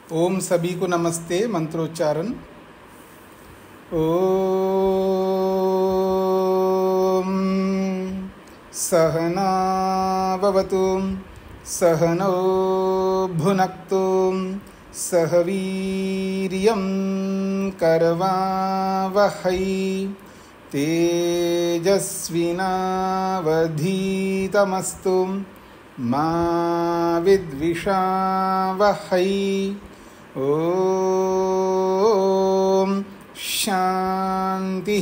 ओम सभी को नमस्ते। मंत्रोच्चारण। ओम सहना भवतु सहनौ भुनक्तु सह वीर्यं करवावहै तेजस्विनावधीतमस्तु मा विद्विषावहै। ओम शांति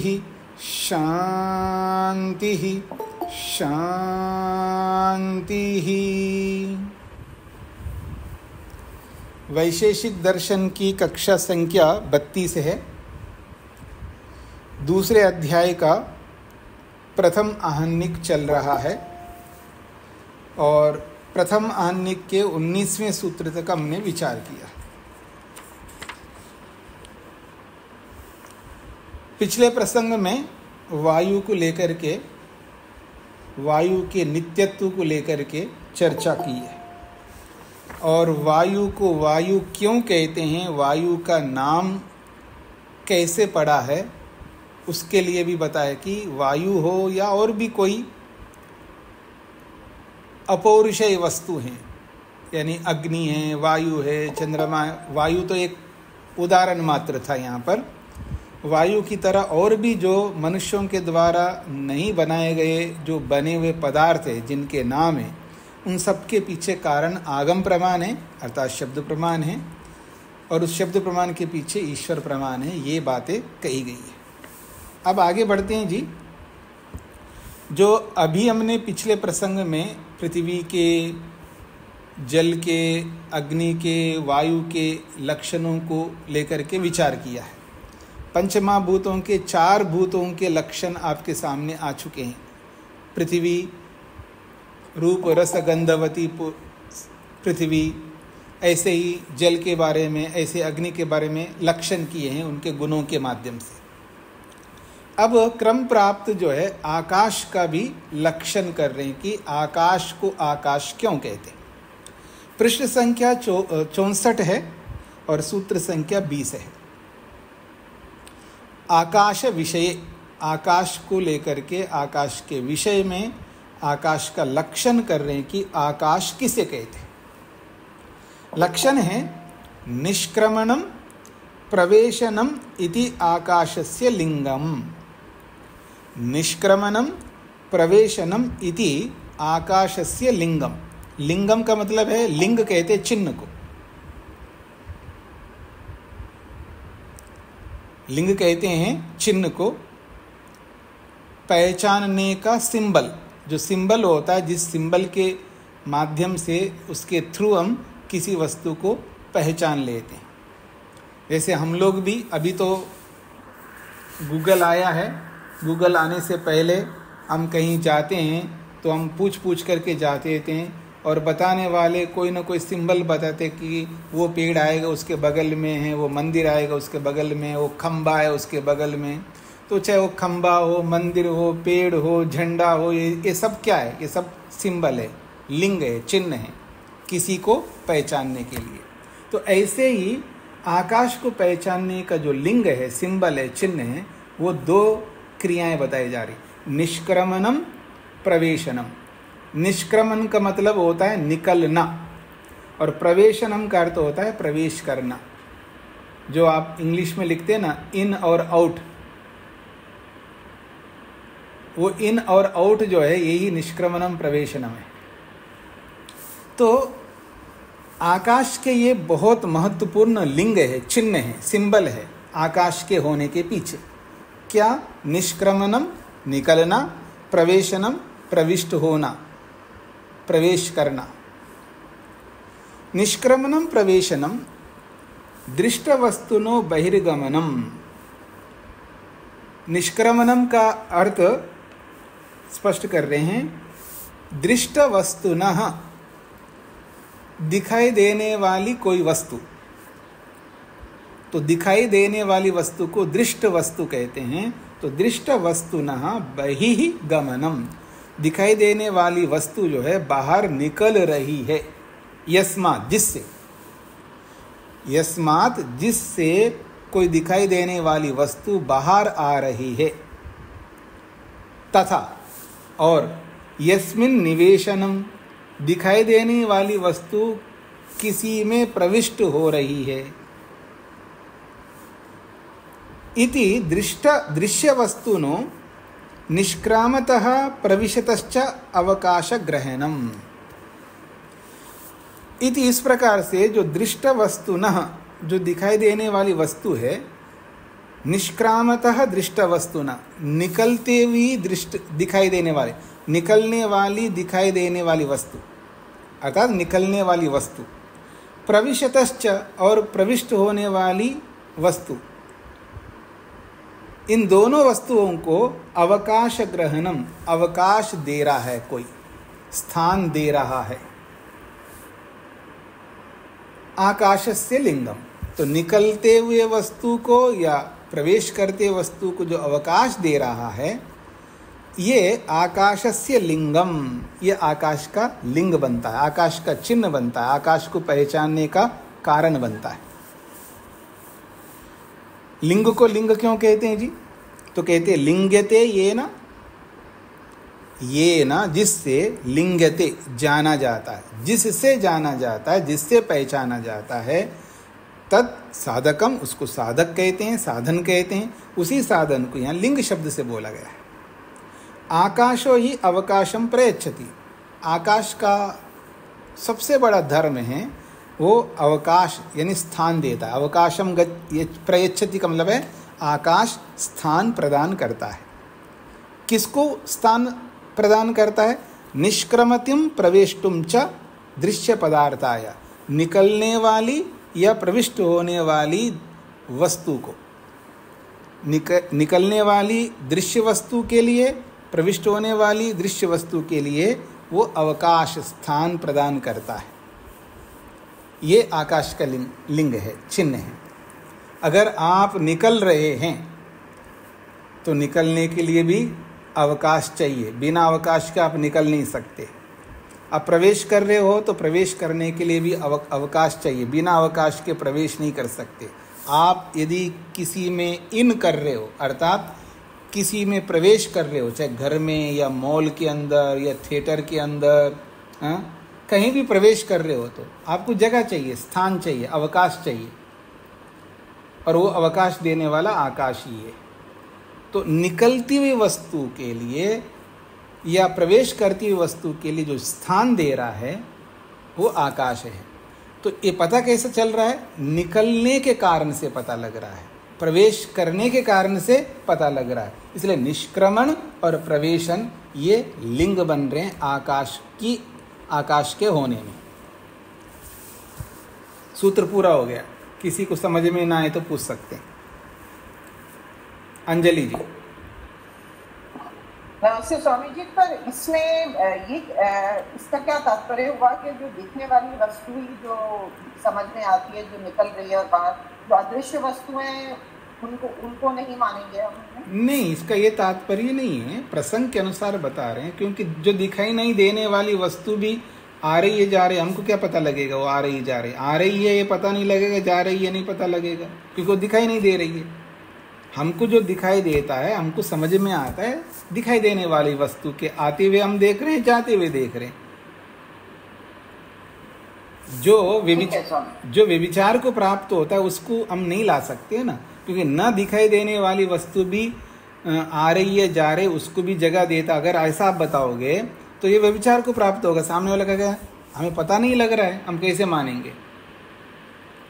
शांति शांति। वैशेषिक दर्शन की कक्षा संख्या 32 है। दूसरे अध्याय का प्रथम आहनिक चल रहा है और प्रथम आहनिक के 19वें सूत्र तक हमने विचार किया। पिछले प्रसंग में वायु को लेकर के, वायु के नित्यत्व को लेकर के चर्चा की है और वायु को वायु क्यों कहते हैं, वायु का नाम कैसे पड़ा है, उसके लिए भी बताया कि वायु हो या और भी कोई अपौरुषेय वस्तु हैं, यानी अग्नि है, वायु है, चंद्रमा। वायु तो एक उदाहरण मात्र था। यहाँ पर वायु की तरह और भी जो मनुष्यों के द्वारा नहीं बनाए गए जो बने हुए पदार्थ हैं, जिनके नाम हैं, उन सब के पीछे कारण आगम प्रमाण है, अर्थात शब्द प्रमाण है, और उस शब्द प्रमाण के पीछे ईश्वर प्रमाण है। ये बातें कही गई है। अब आगे बढ़ते हैं जी। जो अभी हमने पिछले प्रसंग में पृथ्वी के, जल के, अग्नि के, वायु के लक्षणों को लेकर के विचार किया है। पंचमहाभूतों के 4 भूतों के लक्षण आपके सामने आ चुके हैं। पृथ्वी, रूप रस गंधवती पृथ्वी, ऐसे ही जल के बारे में, ऐसे अग्नि के बारे में लक्षण किए हैं उनके गुणों के माध्यम से। अब क्रम प्राप्त जो है आकाश का भी लक्षण कर रहे हैं कि आकाश को आकाश क्यों कहते हैं। पृष्ठ संख्या 64 है और सूत्र संख्या 20 है। आकाश विषय, आकाश को लेकर के, आकाश के विषय में आकाश का लक्षण कर रहे हैं कि आकाश किसे कहते हैं। लक्षण है निष्क्रमणम प्रवेशनम इति आकाशस्य लिंगम। निष्क्रमणम प्रवेशनम इति आकाशस्य लिंगम। लिंगम का मतलब है, लिंग कहते चिन्ह को, लिंग कहते हैं चिन्ह को, पहचानने का सिंबल। जो सिंबल होता है, जिस सिंबल के माध्यम से, उसके थ्रू हम किसी वस्तु को पहचान लेते हैं। जैसे हम लोग भी, अभी तो गूगल आया है, गूगल आने से पहले हम कहीं जाते हैं तो हम पूछ करके जाते थे और बताने वाले कोई ना कोई सिंबल बताते कि वो पेड़ आएगा उसके बगल में है, वो मंदिर आएगा उसके बगल में, वो खंबा है उसके बगल में। तो चाहे वो खंबा हो, मंदिर हो, पेड़ हो, झंडा हो, ये सब क्या है? ये सब सिंबल है, लिंग है, चिन्ह है किसी को पहचानने के लिए। तो ऐसे ही आकाश को पहचानने का जो लिंग है, सिंबल है, चिन्ह है, वो 2 क्रियाएं बताई जा रही। निष्क्रमणम प्रवेशनम। निष्क्रमण का मतलब होता है निकलना और प्रवेशनम का अर्थ होता है प्रवेश करना। जो आप इंग्लिश में लिखते हैं ना, इन और आउट, वो इन और आउट जो है, यही निष्क्रमणम प्रवेशनम है। तो आकाश के ये बहुत महत्वपूर्ण लिंग है, चिन्ह है, सिंबल है आकाश के होने के पीछे। क्या? निष्क्रमणम निकलना, प्रवेशनम प्रविष्ट होना, प्रवेश करना। निष्क्रमणम प्रवेशनम दृष्ट वस्तुनो बहिर्गमनम। निष्क्रमणम का अर्थ स्पष्ट कर रहे हैं, दृष्ट वस्तुनः, दिखाई देने वाली कोई वस्तु। तो दिखाई देने वाली वस्तु को दृष्ट वस्तु कहते हैं। तो दृष्ट वस्तुनः बहिर्गमनम, दिखाई देने वाली वस्तु जो है बाहर निकल रही है, यस्मात्, जिससे। यस्मात् जिससे कोई दिखाई देने वाली वस्तु बाहर आ रही है, तथा और यस्मिन निवेशनम दिखाई देने वाली वस्तु किसी में प्रविष्ट हो रही है, इति दृश्य वस्तुनो निष्क्रामतः प्रविशतश्च अवकाश ग्रहणम। इति इस प्रकार से जो दृष्ट वस्तुनः जो दिखाई देने वाली वस्तु है, निष्क्रामतः दृष्ट वस्तुना निकलते हुई दृष्ट दिखाई देने वाले, निकलने वाली दिखाई देने वाली वस्तु अर्थात निकलने वाली वस्तु, प्रविशतश्च और प्रविष्ट होने वाली वस्तु, इन दोनों वस्तुओं को अवकाश ग्रहणम अवकाश दे रहा है, कोई स्थान दे रहा है। आकाशस्य लिंगम, तो निकलते हुए वस्तु को या प्रवेश करते वस्तु को जो अवकाश दे रहा है, ये आकाशस्य लिंगम, ये आकाश का लिंग बनता है, आकाश का चिन्ह बनता है, आकाश को पहचानने का कारण बनता है। लिंग को लिंग क्यों कहते हैं जी? तो कहते हैं लिंग्यते ये ना जिससे, लिंग्यते जाना जाता है, जिससे जाना जाता है, जिससे पहचाना जाता है, तत् साधकम, उसको साधक कहते हैं, साधन कहते हैं। उसी साधन को यहाँ लिंग शब्द से बोला गया है। आकाशो ही अवकाशम प्रयच्छति, आकाश का सबसे बड़ा धर्म है वो अवकाश यानी स्थान देता है। अवकाशम ये प्रयच्छति का मतलब है आकाश स्थान प्रदान करता है। किसको स्थान प्रदान करता है? निष्क्रमतिम प्रवेष्टुम च दृश्य पदार्थाय, निकलने वाली या प्रविष्ट होने वाली वस्तु को, निकलने वाली दृश्य वस्तु के लिए, प्रविष्ट होने वाली दृश्य वस्तु के लिए वो अवकाश स्थान प्रदान करता है। ये आकाश का लिंग है, चिन्ह है। अगर आप निकल रहे हैं तो निकलने के लिए भी अवकाश चाहिए, बिना अवकाश के आप निकल नहीं सकते। आप प्रवेश कर रहे हो तो प्रवेश करने के लिए भी अवकाश चाहिए, बिना अवकाश के प्रवेश नहीं कर सकते। आप यदि किसी में इन कर रहे हो अर्थात किसी में प्रवेश कर रहे हो, चाहे घर में या मॉल के अंदर या थिएटर के अंदर, कहीं भी प्रवेश कर रहे हो तो आपको जगह चाहिए, स्थान चाहिए, अवकाश चाहिए, और वो अवकाश देने वाला आकाश ही है। तो निकलती हुई वस्तु के लिए या प्रवेश करती हुई वस्तु के लिए जो स्थान दे रहा है वो आकाश है। तो ये पता कैसे चल रहा है? निकलने के कारण से पता लग रहा है, प्रवेश करने के कारण से पता लग रहा है। इसलिए निष्क्रमण और प्रवेशन ये लिंग बन रहे हैं आकाश के होने में। सूत्र पूरा हो गया। किसी को समझ में ना आए तो पूछ सकते हैं। अंजलि जी। नमस्ते स्वामी जी। पर इसमें इसका क्या तात्पर्य हुआ कि जो दिखने वाली वस्तु ही जो समझ में आती है, जो निकल रही है, और बाहर जो अदृश्य वस्तुएं उनको नहीं मानेंगे हम? नहीं, इसका ये तात्पर्य नहीं है, प्रसंग के अनुसार बता रहे हैं। क्योंकि जो दिखाई नहीं देने वाली वस्तु भी आ रही है जा रही है, हमको क्या पता लगेगा वो आ रही है जा रही है? आ रही है ये पता नहीं लगेगा, जा रही है नहीं पता लगेगा, क्योंकि वो दिखाई नहीं दे रही है। हमको जो दिखाई देता है, हमको समझ में आता है दिखाई देने वाली वस्तु के आते हुए हम देख रहे हैं, जाते हुए देख रहे हैं। जो व्यभिचार को प्राप्त होता है उसको हम नहीं ला सकते ना, क्योंकि न दिखाई देने वाली वस्तु भी आ रही है जा रही, उसको भी जगह देता। अगर ऐसा आप बताओगे तो ये व्यभिचार को प्राप्त होगा। सामने वाला कहेगा हमें पता नहीं लग रहा है, हम कैसे मानेंगे?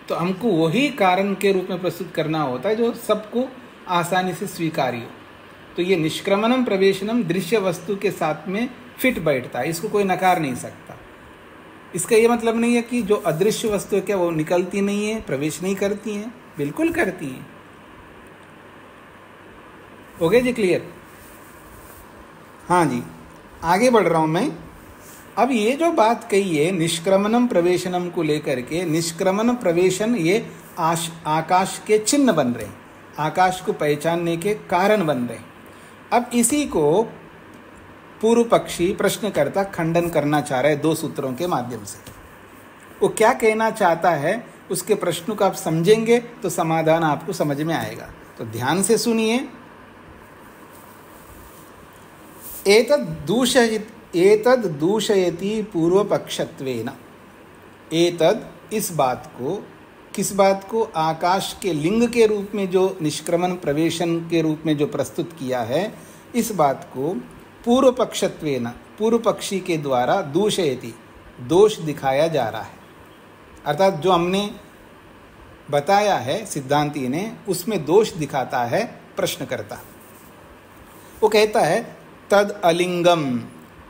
तो हमको वही कारण के रूप में प्रस्तुत करना होता है जो सबको आसानी से स्वीकार्य हो। तो ये निष्क्रमणम प्रवेशनम दृश्य वस्तु के साथ में फिट बैठता है, इसको कोई नकार नहीं सकता। इसका ये मतलब नहीं है कि जो अदृश्य वस्तु है क्या वो निकलती नहीं है, प्रवेश नहीं करती हैं? बिल्कुल करती हैं। हो गया जी क्लियर? हाँ जी, आगे बढ़ रहा हूं मैं। अब ये जो बात कही है निष्क्रमणम प्रवेशनम को लेकर के, निष्क्रमण प्रवेशन ये आकाश के चिन्ह बन रहे हैं, आकाश को पहचानने के कारण बन रहे हैं। अब इसी को पूर्व पक्षी प्रश्नकर्ता खंडन करना चाह रहा है दो सूत्रों के माध्यम से। वो क्या कहना चाहता है उसके प्रश्न को आप समझेंगे तो समाधान आपको समझ में आएगा। तो ध्यान से सुनिए। एतद् दूषयति पूर्वपक्षत्वेन। एतद्, इस बात को, किस बात को? आकाश के लिंग के रूप में जो निष्क्रमण प्रवेशन के रूप में जो प्रस्तुत किया है, इस बात को पूर्व पक्षत्वेन, पूर्व पक्षी के द्वारा दूषयति, दोष दिखाया जा रहा है। अर्थात जो हमने बताया है सिद्धांती ने, उसमें दोष दिखाता है प्रश्नकर्ता। वो कहता है तद अलिंगम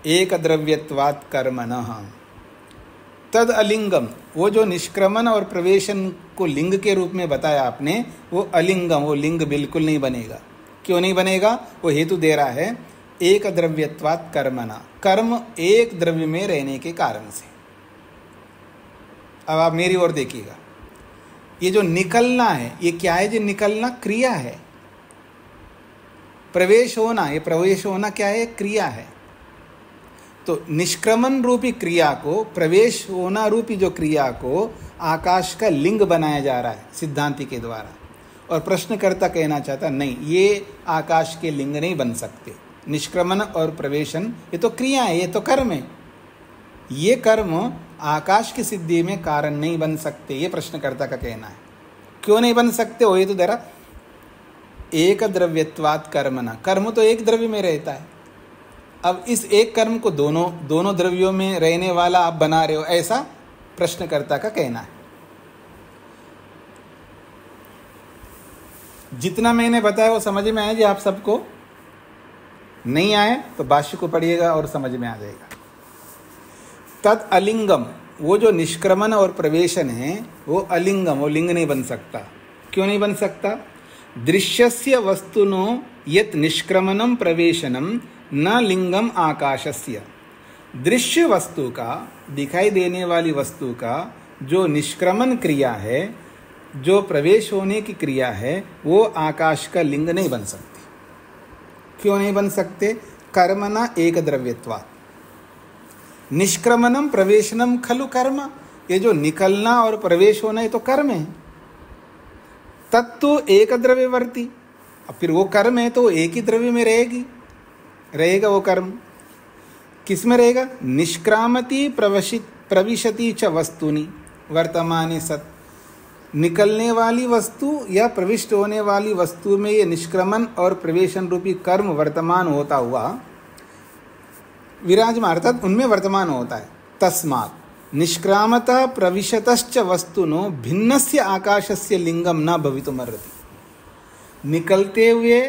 एक द्रव्यत्वात् कर्मणः। तद अलिंगम, वो जो निष्क्रमण और प्रवेशन को लिंग के रूप में बताया आपने, वो अलिंगम, वो लिंग बिल्कुल नहीं बनेगा। क्यों नहीं बनेगा? वो हेतु दे रहा है एक द्रव्यत्वात् कर्मणा, कर्म एक द्रव्य में रहने के कारण से। अब आप मेरी ओर देखिएगा, ये जो निकलना है, ये क्या है? जो निकलना क्रिया है। प्रवेश होना, ये प्रवेश होना क्या है? क्रिया है। तो निष्क्रमण रूपी क्रिया को, प्रवेश होना रूपी जो क्रिया को आकाश का लिंग बनाया जा रहा है सिद्धांति के द्वारा। और प्रश्नकर्ता कहना चाहता नहीं, ये आकाश के लिंग नहीं बन सकते। निष्क्रमण और प्रवेशन ये तो क्रिया है, ये तो कर्म है। ये कर्म आकाश की सिद्धि में कारण नहीं बन सकते, ये प्रश्नकर्ता का कहना है। क्यों नहीं बन सकते? वो ये तो दे रहा, एक द्रव्यत्वात् कर्मणा, कर्म तो एक द्रव्य में रहता है। अब इस एक कर्म को दोनों द्रव्यों में रहने वाला आप बना रहे हो, ऐसा प्रश्नकर्ता का कहना है। जितना मैंने बताया वो समझ में आया जी आप सबको? नहीं आए तो भाष्य को पढ़िएगा और समझ में आ जाएगा। तत् अलिंगम, वो जो निष्क्रमण और प्रवेशन है वो अलिंगम, वो लिंग नहीं बन सकता। क्यों नहीं बन सकता? दृश्यस्य वस्तुनो यत् निष्क्रमणम प्रवेशनम न लिंगम आकाशस्य। दृश्य वस्तु का, दिखाई देने वाली वस्तु का जो निष्क्रमण क्रिया है, जो प्रवेश होने की क्रिया है, वो आकाश का लिंग नहीं बन सकती। क्यों नहीं बन सकते? कर्मणा एक द्रव्यत्वात्। निष्क्रमणम प्रवेशनम खलु कर्म, ये जो निकलना और प्रवेश होना ये तो कर्म है। तत्तु एक द्रव्यवर्ती, अब फिर वो कर्म है तो एक ही द्रव्य में रहेगा वो कर्म। किस में रहेगा? निष्क्रामति प्रविशति च वस्तुनि वर्तमाने सत्। निकलने वाली वस्तु या प्रविष्ट होने वाली वस्तु में ये निष्क्रमण और प्रवेशन रूपी कर्म वर्तमान होता हुआ विराजमान, अर्थात उनमें वर्तमान होता है। तस्मात् निष्क्रामता प्रविशतश्च वस्तुनो भिन्नस्य आकाशस्य लिंगम न भवितुमर्हति। निकलते हुए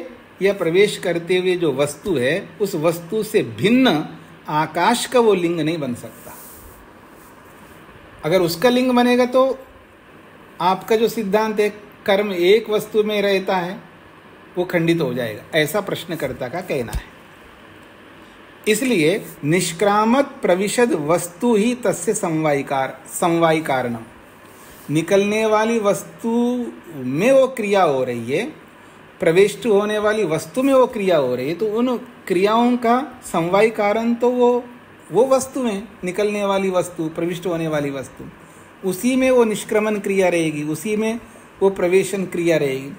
या प्रवेश करते हुए जो वस्तु है, उस वस्तु से भिन्न आकाश का वो लिंग नहीं बन सकता। अगर उसका लिंग बनेगा तो आपका जो सिद्धांत है कर्म एक वस्तु में रहता है वो खंडित हो जाएगा, ऐसा प्रश्नकर्ता का कहना है। इसलिए निष्क्रामत प्रविशद वस्तु ही तस्य समवायी कारणम। निकलने वाली वस्तु में वो क्रिया हो रही है, प्रविष्ट होने वाली वस्तु में वो क्रिया हो रही है, तो उन क्रियाओं का समवायी कारण तो वो वस्तु है, निकलने वाली वस्तु, प्रविष्ट होने वाली वस्तु, उसी में वो निष्क्रमण क्रिया रहेगी, उसी में वो प्रवेशन क्रिया रहेगी,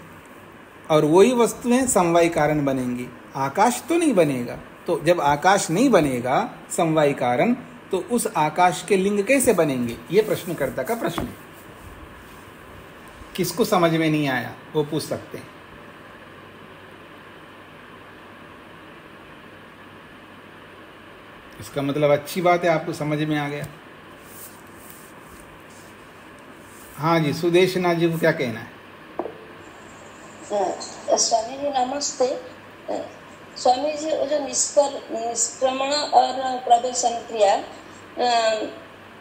और वही वस्तुएं समवायी कारण बनेंगी। आकाश तो नहीं बनेगा। तो जब आकाश नहीं बनेगा समवायी कारण, तो उस आकाश के लिंग कैसे बनेंगे? ये प्रश्नकर्ता का प्रश्न है। किसको समझ में नहीं आया वो पूछ सकते हैं। इसका मतलब अच्छी बात है, आपको समझ में आ गया। हाँ जी, सुदेशना जी को क्या कहना है? स्वामी जी नमस्ते। स्वामी जी, वो जो निष्क्रमण और प्रवेशन क्रिया,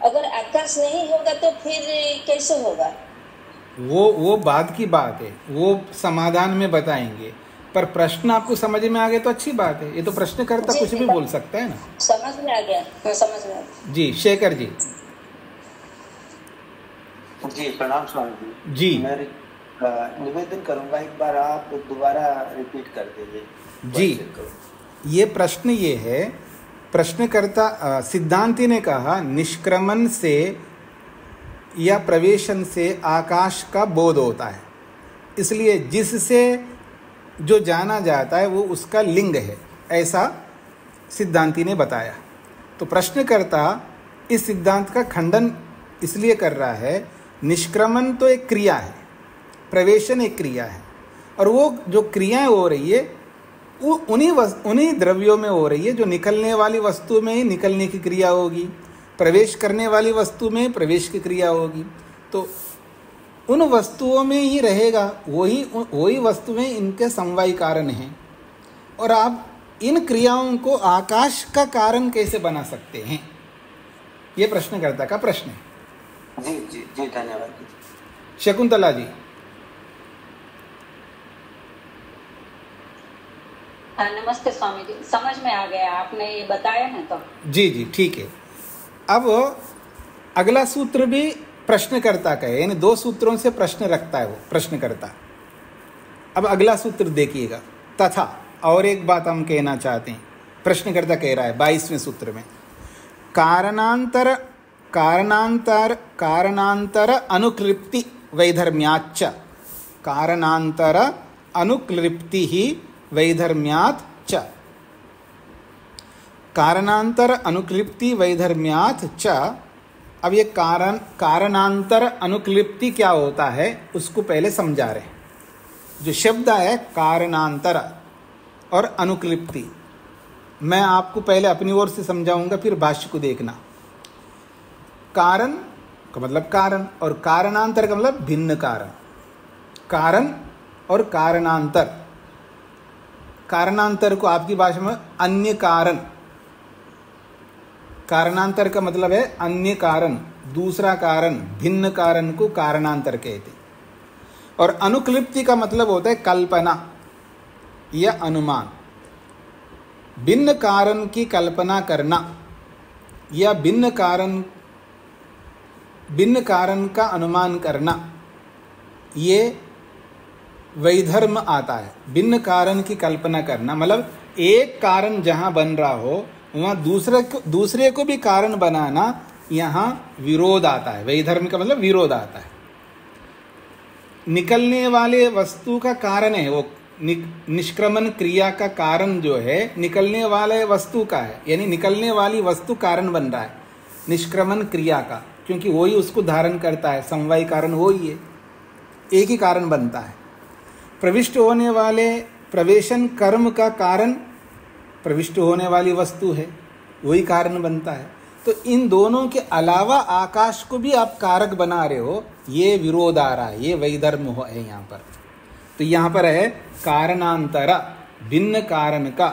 अगर आकाश नहीं होगा तो फिर कैसे होगा? वो बाद की बात है, वो समाधान में बताएंगे। पर प्रश्न आपको समझ में आ गया तो अच्छी बात है। ये तो प्रश्नकर्ता कुछ भी बोल सकता है ना। समझ में आ गया, समझ में आ गया। जी शेखर जी। जी प्रणाम स्वामी जी। जी मैं निवेदन करूंगा, एक बार आप दोबारा रिपीट कर दीजिए। जी ये प्रश्न ये है, प्रश्नकर्ता सिद्धांति ने कहा निष्क्रमण से या प्रवेशन से आकाश का बोध होता है, इसलिए जिससे जो जाना जाता है वो उसका लिंग है, ऐसा सिद्धांती ने बताया। तो प्रश्नकर्ता इस सिद्धांत का खंडन इसलिए कर रहा है, निष्क्रमण तो एक क्रिया है, प्रवेशन एक क्रिया है, और वो जो क्रियाएं हो रही है वो उन्हीं द्रव्यों में हो रही है जो निकलने वाली वस्तु में ही निकलने की क्रिया होगी, प्रवेश करने वाली वस्तु में प्रवेश की क्रिया होगी। तो उन वस्तुओं में ही रहेगा, वही वस्तुएं इनके समवायी कारण हैं। और आप इन क्रियाओं को आकाश का कारण कैसे बना सकते हैं, ये प्रश्नकर्ता का प्रश्न है। जी जी जी, धन्यवाद। शकुंतला जी। नमस्ते स्वामी जी, समझ में आ गया, आपने ये बताया है तो। जी जी ठीक है। अब अगला सूत्र भी प्रश्नकर्ता का है, यानी दो सूत्रों से प्रश्न रखता है वो प्रश्नकर्ता। अब अगला सूत्र देखिएगा। तथा और एक बात हम कहना चाहते हैं, प्रश्नकर्ता कह रहा है 22वें सूत्र में, कारणांतर अनुक्लिप्ति वैधर्म्याच्च, कारणांतर अनुक्लिप्ति ही वैधर्म्यात् च, कारणांतर अनुक्लिप्ति वैधर्म्यात् च। अब ये कारणांतर अनुक्लिप्ति क्या होता है उसको पहले समझा रहे हैं। जो शब्द है कारणांतर और अनुक्लिप्ति, मैं आपको पहले अपनी ओर से समझाऊंगा, फिर भाष्य को देखना। कारण का मतलब कारण, और कारणांतर का मतलब भिन्न कारण। कारण और कारणांतर, कारणांतर को आपकी भाषा में अन्य कारण, कारणांतर का मतलब है अन्य कारण, दूसरा कारण, भिन्न कारण को कारणांतर कहते। और अनुक्लिप्ति का मतलब होता है कल्पना या अनुमान। भिन्न कारण की कल्पना करना या भिन्न कारण का अनुमान करना, ये वैधर्म आता है। भिन्न कारण की कल्पना करना मतलब एक कारण जहाँ बन रहा हो वहाँ दूसरे को भी कारण बनाना, यहाँ विरोध आता है। वैधर्म का मतलब विरोध आता है। निकलने वाले वस्तु का कारण है वो, निष्क्रमण क्रिया का कारण जो है निकलने वाले वस्तु का है, यानी निकलने वाली वस्तु कारण बन रहा है निष्क्रमण क्रिया का, क्योंकि वही उसको धारण करता है। समवायी कारण वही है, एक ही कारण बनता है। प्रविष्ट होने वाले प्रवेशन कर्म का कारण प्रविष्ट होने वाली वस्तु है, वही कारण बनता है। तो इन दोनों के अलावा आकाश को भी आप कारक बना रहे हो, ये विरोध आ रहा है, ये वैधर्म है यहाँ पर। तो यहाँ पर है कारणांतर, भिन्न कारण का,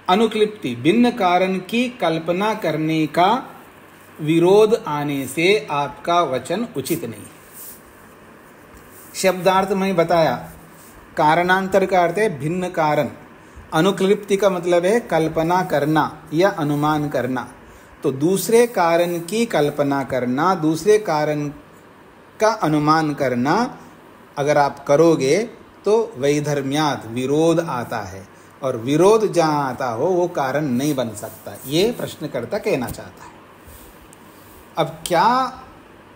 अनुक्लिप्ति, भिन्न कारण की कल्पना करने का विरोध आने से आपका वचन उचित नहीं। शब्दार्थ में बताया, कारणांतर का अर्थ है भिन्न कारण, अनुक्लिप्ति का मतलब है कल्पना करना या अनुमान करना। तो दूसरे कारण की कल्पना करना, दूसरे कारण का अनुमान करना अगर आप करोगे तो वैधर्म्यात्, विरोध आता है, और विरोध जहाँ आता हो वो कारण नहीं बन सकता, ये प्रश्नकर्ता कहना चाहता है। अब क्या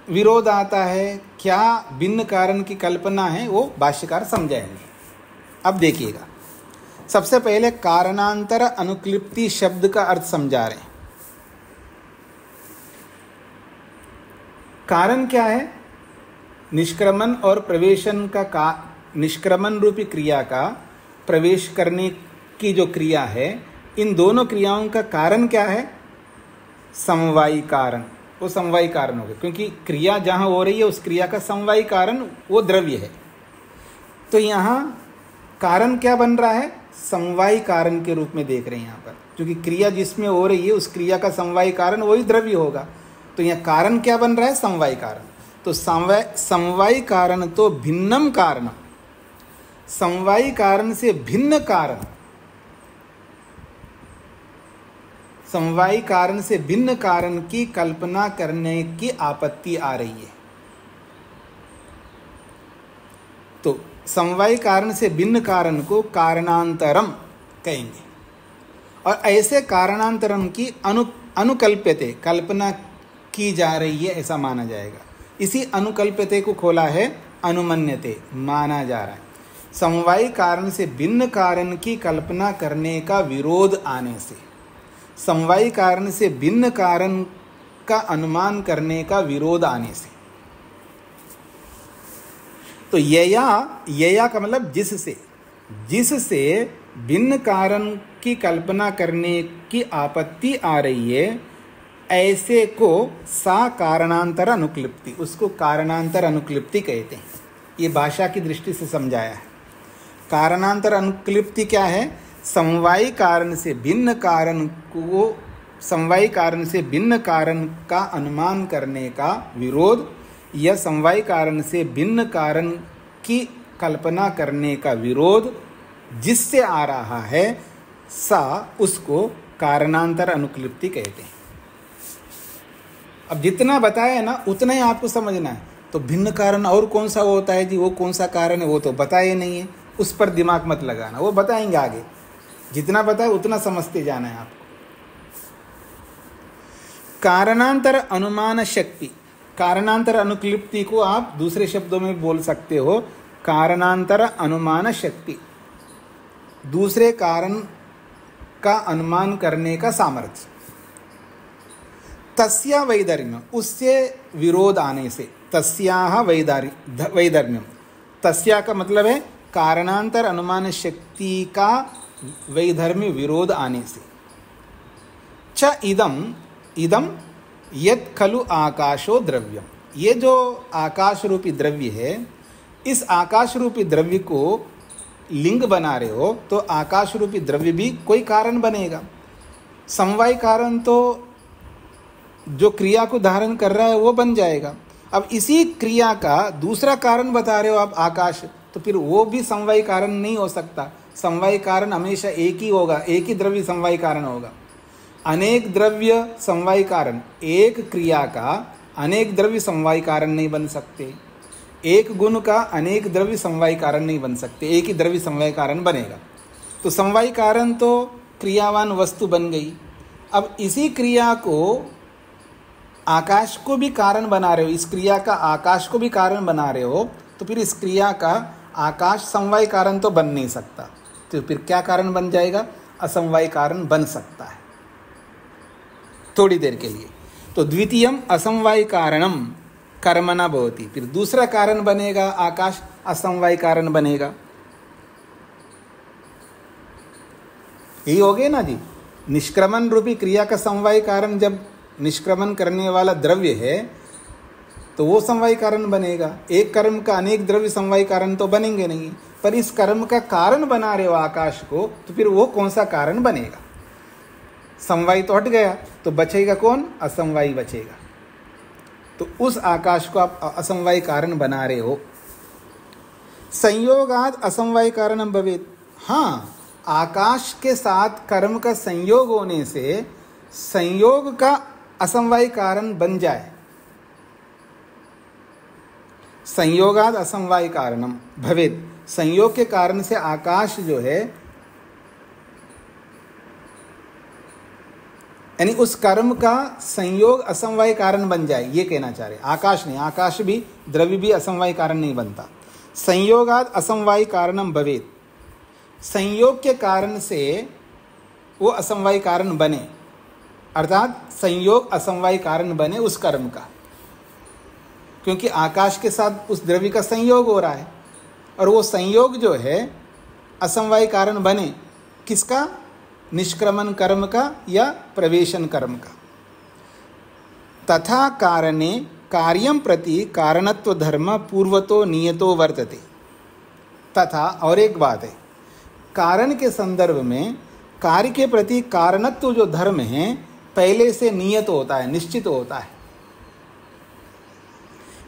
विरोध आता है, क्या भिन्न कारण की कल्पना है, वो भाष्यकार समझाएंगे। अब देखिएगा, सबसे पहले कारणांतर अनुक्लिप्ति शब्द का अर्थ समझा रहे हैं। कारण क्या है? निष्क्रमण और प्रवेशन का निष्क्रमण रूपी क्रिया का प्रवेश करने की जो क्रिया है, इन दोनों क्रियाओं का कारण क्या है? समवायी कारण। वो समवायी कारण हो गए, क्योंकि क्रिया जहाँ हो रही है उस क्रिया का समवायी कारण वो द्रव्य है। तो यहाँ कारण क्या बन रहा है? समवायी कारण के रूप में देख रहे हैं यहाँ पर, क्योंकि क्रिया जिसमें हो रही है उस क्रिया का समवायी कारण वही द्रव्य होगा। तो यहाँ कारण क्या बन रहा है? समवायी कारण। तो समवायी कारण तो भिन्नम कारण, समवायी कारण से भिन्न कारण, समवायी कारण से भिन्न कारण की कल्पना करने की आपत्ति आ रही है। तो समवायी कारण से भिन्न कारण को कारणांतरम कहेंगे, और ऐसे कारणांतरम की अनुकल्प्यते, कल्पना की जा रही है, ऐसा माना जाएगा। इसी अनुकल्प्यते को खोला है अनुमन्यते, माना जा रहा है। समवायी कारण से भिन्न कारण की कल्पना करने का विरोध आने से, समवायी कारण से भिन्न कारण का अनुमान करने का विरोध आने से। तो यया का मतलब जिससे, जिससे भिन्न कारण की कल्पना करने की आपत्ति आ रही है, ऐसे को सा कारणांतर अनुक्लिप्ति, उसको कारणांतर अनुक्लिप्ति कहते हैं। ये भाषा की दृष्टि से समझाया है। कारणांतर अनुक्लिप्ति क्या है? समवायी कारण से भिन्न कारण को, समवायी कारण से भिन्न कारण का अनुमान करने का विरोध, या समवायी कारण से भिन्न कारण की कल्पना करने का विरोध जिससे आ रहा है, सा उसको कारणांतर अनुक्लिप्ति कहते हैं। अब जितना बताया ना उतना ही आपको समझना है। तो भिन्न कारण और कौन सा होता है जी, वो कौन सा कारण है वो तो बताया नहीं है, उस पर दिमाग मत लगाना, वो बताएंगे आगे। जितना बताए उतना समझते जाना है आपको। कारणांतर अनुमान शक्ति, कारणांतर अनुक्लिप्ति को आप दूसरे शब्दों में बोल सकते हो कारणांतर अनुमान शक्ति, दूसरे कारण का अनुमान करने का सामर्थ्य। तस्या वैधर्म्यम, उससे विरोध आने से, तस्याह वैधर्म्यम, तस्या का मतलब है कारणांतर अनुमान शक्ति का वैधर्म्य विरोध आने से। च इदम इदम यत् खलु आकाशो द्रव्यम, ये जो आकाश रूपी द्रव्य है, इस आकाश रूपी द्रव्य को लिंग बना रहे हो तो आकाश रूपी द्रव्य भी कोई कारण बनेगा। समवाय कारण तो जो क्रिया को धारण कर रहा है वो बन जाएगा। अब इसी क्रिया का दूसरा कारण बता रहे हो आप आकाश, तो फिर वो भी समवाय कारण नहीं हो सकता। समवाय कारण हमेशा एक ही होगा, एक ही द्रव्य समवाय कारण होगा। अनेक द्रव्य समवाय कारण, एक क्रिया का अनेक द्रव्य समवाय कारण नहीं बन सकते। एक गुण का अनेक द्रव्य समवाय कारण नहीं बन सकते, एक ही द्रव्य समवाय कारण बनेगा। तो समवाय कारण तो क्रियावान वस्तु बन गई। अब इसी क्रिया को आकाश को भी कारण बना रहे हो, इस क्रिया का आकाश को भी कारण बना रहे हो, तो फिर इस क्रिया का आकाश समवाय कारण तो बन नहीं सकता। तो फिर क्या कारण बन जाएगा? असमवाय कारण बन सकता है थोड़ी देर के लिए। तो द्वितीयम असमवाय कारणम कर्मणा भवति, फिर दूसरा कारण बनेगा आकाश, असमवाय कारण बनेगा। यही हो गया ना जी। निष्क्रमण रूपी क्रिया का समवाय कारण जब निष्क्रमण करने वाला द्रव्य है तो वो समवाय कारण बनेगा। एक कर्म का अनेक द्रव्य समवाय कारण तो बनेंगे नहीं, पर इस कर्म का कारण बना रहे हो आकाश को, तो फिर वो कौन सा कारण बनेगा? समवाय तो हट गया, तो बचेगा कौन? असमवाय बचेगा। तो उस आकाश को आप असमवाय कारण बना रहे हो। संयोगाद असमवाय कारणम भवेत्, हाँ, आकाश के साथ कर्म का संयोग होने से संयोग का असमवाय कारण बन जाए। संयोगाद असमवाय कारणम भवेत्, संयोग के कारण से आकाश जो है, यानी उस कर्म का संयोग असमवाय कारण बन जाए, ये कहना चाह रहे। आकाश नहीं, आकाश भी द्रव्य भी असमवाय कारण नहीं बनता। संयोगाद असमवाय कारणम भवेत्, संयोग के कारण से वो असमवाय कारण बने, अर्थात संयोग असमवाय कारण बने उस कर्म का, क्योंकि आकाश के साथ उस द्रव्य का संयोग हो रहा है, और वो संयोग जो है असमवाय कारण बने किसका? निष्क्रमण कर्म का या प्रवेशन कर्म का। तथा कारणे कार्यम प्रति कारणत्व धर्म पूर्वतो नियतो वर्तते। तथा, और एक बात है, कारण के संदर्भ में कार्य के प्रति कारणत्व जो धर्म है पहले से नियत होता है, निश्चित होता है।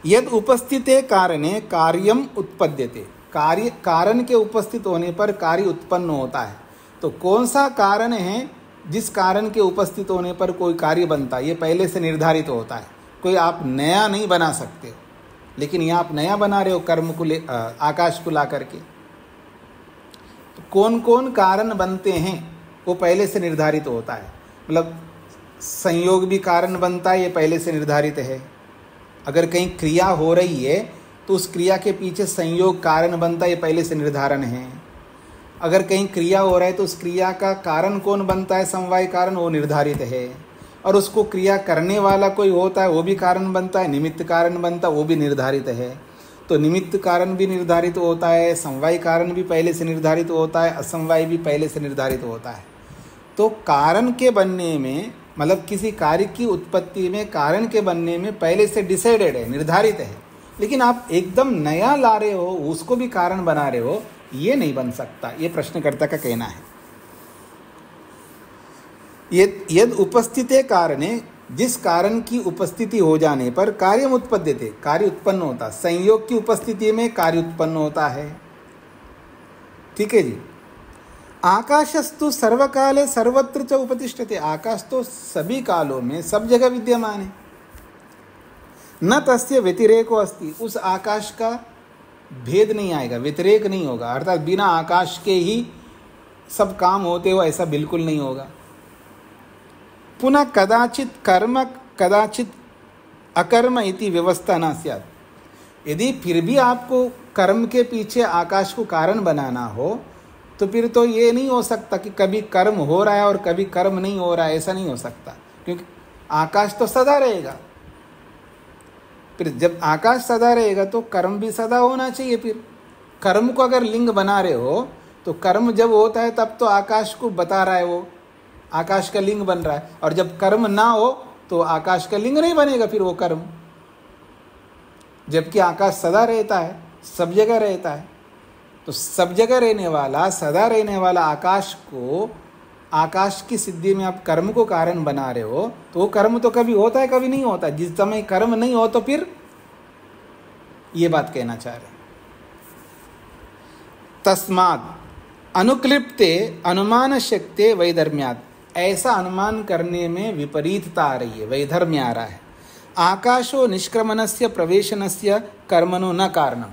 यद उपस्थिते कारणे कार्यम उत्पद्यते, कार्य कारण के उपस्थित होने पर कार्य उत्पन्न होता है। तो कौन सा कारण है जिस कारण के उपस्थित होने पर कोई कार्य बनता है, ये पहले से निर्धारित होता है। कोई आप नया नहीं बना सकते हो, लेकिन यहाँ आप नया बना रहे हो कर्म को आकाश को ला करके। तो कौन कौन कारण बनते हैं वो पहले से निर्धारित होता है। मतलब संयोग भी कारण बनता है, ये पहले से निर्धारित है। अगर कहीं क्रिया हो रही है तो उस क्रिया के पीछे संयोग कारण बनता है, ये पहले से निर्धारण है। अगर कहीं क्रिया हो रहा है तो उस क्रिया का कारण कौन बनता है, समवाय कारण, वो निर्धारित है। और उसको क्रिया करने वाला कोई होता है, वो भी कारण बनता है, निमित्त कारण बनता है, वो भी निर्धारित है। तो निमित्त कारण भी निर्धारित होता है, समवाय कारण भी पहले से निर्धारित होता है, असमवाय भी पहले से निर्धारित होता है। तो कारण के बनने में, मतलब किसी कार्य की उत्पत्ति में कारण के बनने में पहले से डिसाइडेड है, निर्धारित है। लेकिन आप एकदम नया ला रहे हो, उसको भी कारण बना रहे हो, ये नहीं बन सकता, ये प्रश्नकर्ता का कहना है। यद उपस्थिते कारणे, जिस कारण की उपस्थिति हो जाने पर कार्यम उत्पद्यते, कार्य उत्पन्न होता, संयोग की उपस्थिति में कार्य उत्पन्न होता है। ठीक है जी। आकाशस्तु सर्वकाले सर्वत्र च उपतिष्ठते, आकाश तो सभी कालों में सब जगह विद्यमान है। न तस्य व्यतिरेको अस्ति, उस आकाश का भेद नहीं आएगा, व्यतिरेक नहीं होगा, अर्थात बिना आकाश के ही सब काम होते हो, ऐसा बिल्कुल नहीं होगा। पुनः कदाचित कर्म कदाचित अकर्म इति व्यवस्था न स्यात्। यदि फिर भी आपको कर्म के पीछे आकाश को कारण बनाना हो तो फिर तो ये नहीं हो सकता कि कभी कर्म हो रहा है और कभी कर्म नहीं हो रहा है, ऐसा नहीं हो सकता, क्योंकि आकाश तो सदा रहेगा। फिर जब आकाश सदा रहेगा तो कर्म भी सदा होना चाहिए। फिर कर्म को अगर लिंग बना रहे हो तो कर्म जब होता है तब तो आकाश को बता रहा है, वो आकाश का लिंग बन रहा है। और जब कर्म ना हो तो आकाश का लिंग नहीं बनेगा फिर वो कर्म, जबकि आकाश सदा रहता है, सब जगह रहता है। तो सब जगह रहने वाला, सदा रहने वाला आकाश को, आकाश की सिद्धि में आप कर्म को कारण बना रहे हो, तो वो कर्म तो कभी होता है कभी नहीं होता। जिस समय कर्म नहीं हो तो फिर ये बात कहना चाह रहे। तस्मात् अनुक्लिप्ते अनुमान शक्ति वैधर्म्यात्, ऐसा अनुमान करने में विपरीतता आ रही है, वैधर्म्य आ रहा है। आकाशो निष्क्रमणस्य प्रवेशनस्य कर्मणो न कारणम,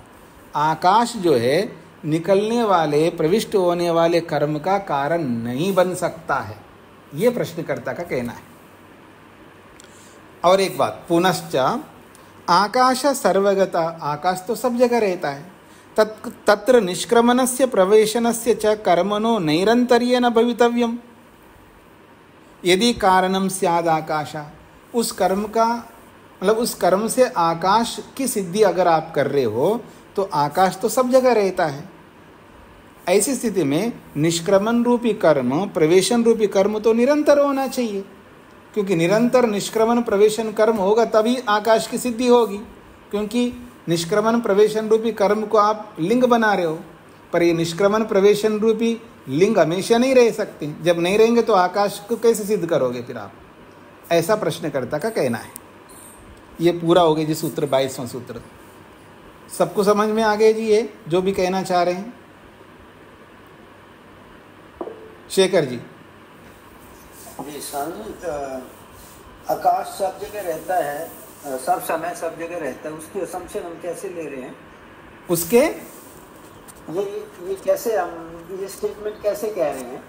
आकाश जो है निकलने वाले प्रविष्ट होने वाले कर्म का कारण नहीं बन सकता है, ये प्रश्नकर्ता का कहना है। और एक बात, पुनश्च आकाश सर्वगता, आकाश तो सब जगह रहता है, तत्र निष्क्रमणस्य प्रवेशनस्य च कर्मणो नैरन्तर्येण भवितव्यम। यदि कारणम स्याद आकाश, उस कर्म का मतलब उस कर्म से आकाश की सिद्धि अगर आप कर रहे हो तो आकाश तो सब जगह रहता है। ऐसी स्थिति में निष्क्रमण रूपी कर्म, प्रवेशन रूपी कर्म तो निरंतर होना चाहिए, क्योंकि निरंतर निष्क्रमण प्रवेशन कर्म होगा तभी आकाश की सिद्धि होगी। क्योंकि निष्क्रमण प्रवेशन रूपी कर्म को आप लिंग बना रहे हो, पर ये निष्क्रमण प्रवेशन रूपी लिंग हमेशा नहीं रह सकते। जब नहीं रहेंगे तो आकाश को कैसे सिद्ध करोगे फिर आप, ऐसा प्रश्नकर्ता का कहना है। ये पूरा हो गया जी सूत्र, 22वां सूत्र। सबको समझ में आ गए जी ये जो भी कहना चाह रहे हैं? शेखर जी। जी स्वामी, आकाश सब जगह रहता है, सब समय सब जगह रहता है, उसकी असम्पशन हम कैसे ले रहे हैं? उसके ये कैसे हम ये स्टेटमेंट कैसे कह रहे हैं?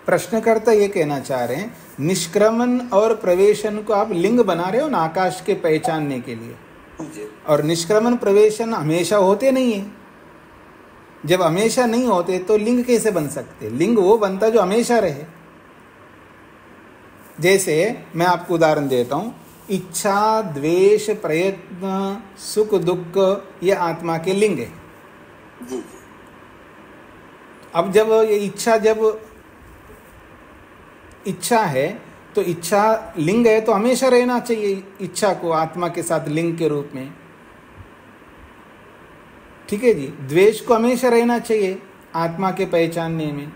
प्रश्नकर्ता ये कहना चाह रहे हैं, निष्क्रमण और प्रवेशन को आप लिंग बना रहे हो ना आकाश के पहचानने के लिए, और निष्क्रमण प्रवेशन हमेशा होते नहीं है। जब हमेशा नहीं होते तो लिंग कैसे बन सकते? लिंग वो बनता जो हमेशा रहे। जैसे मैं आपको उदाहरण देता हूं, इच्छा, द्वेष, प्रयत्न, सुख, दुख, ये आत्मा के लिंग है। अब जब ये इच्छा है तो इच्छा लिंग है तो हमेशा रहना चाहिए इच्छा को आत्मा के साथ लिंग के रूप में। ठीक है जी। द्वेष को हमेशा रहना चाहिए आत्मा के पहचानने में।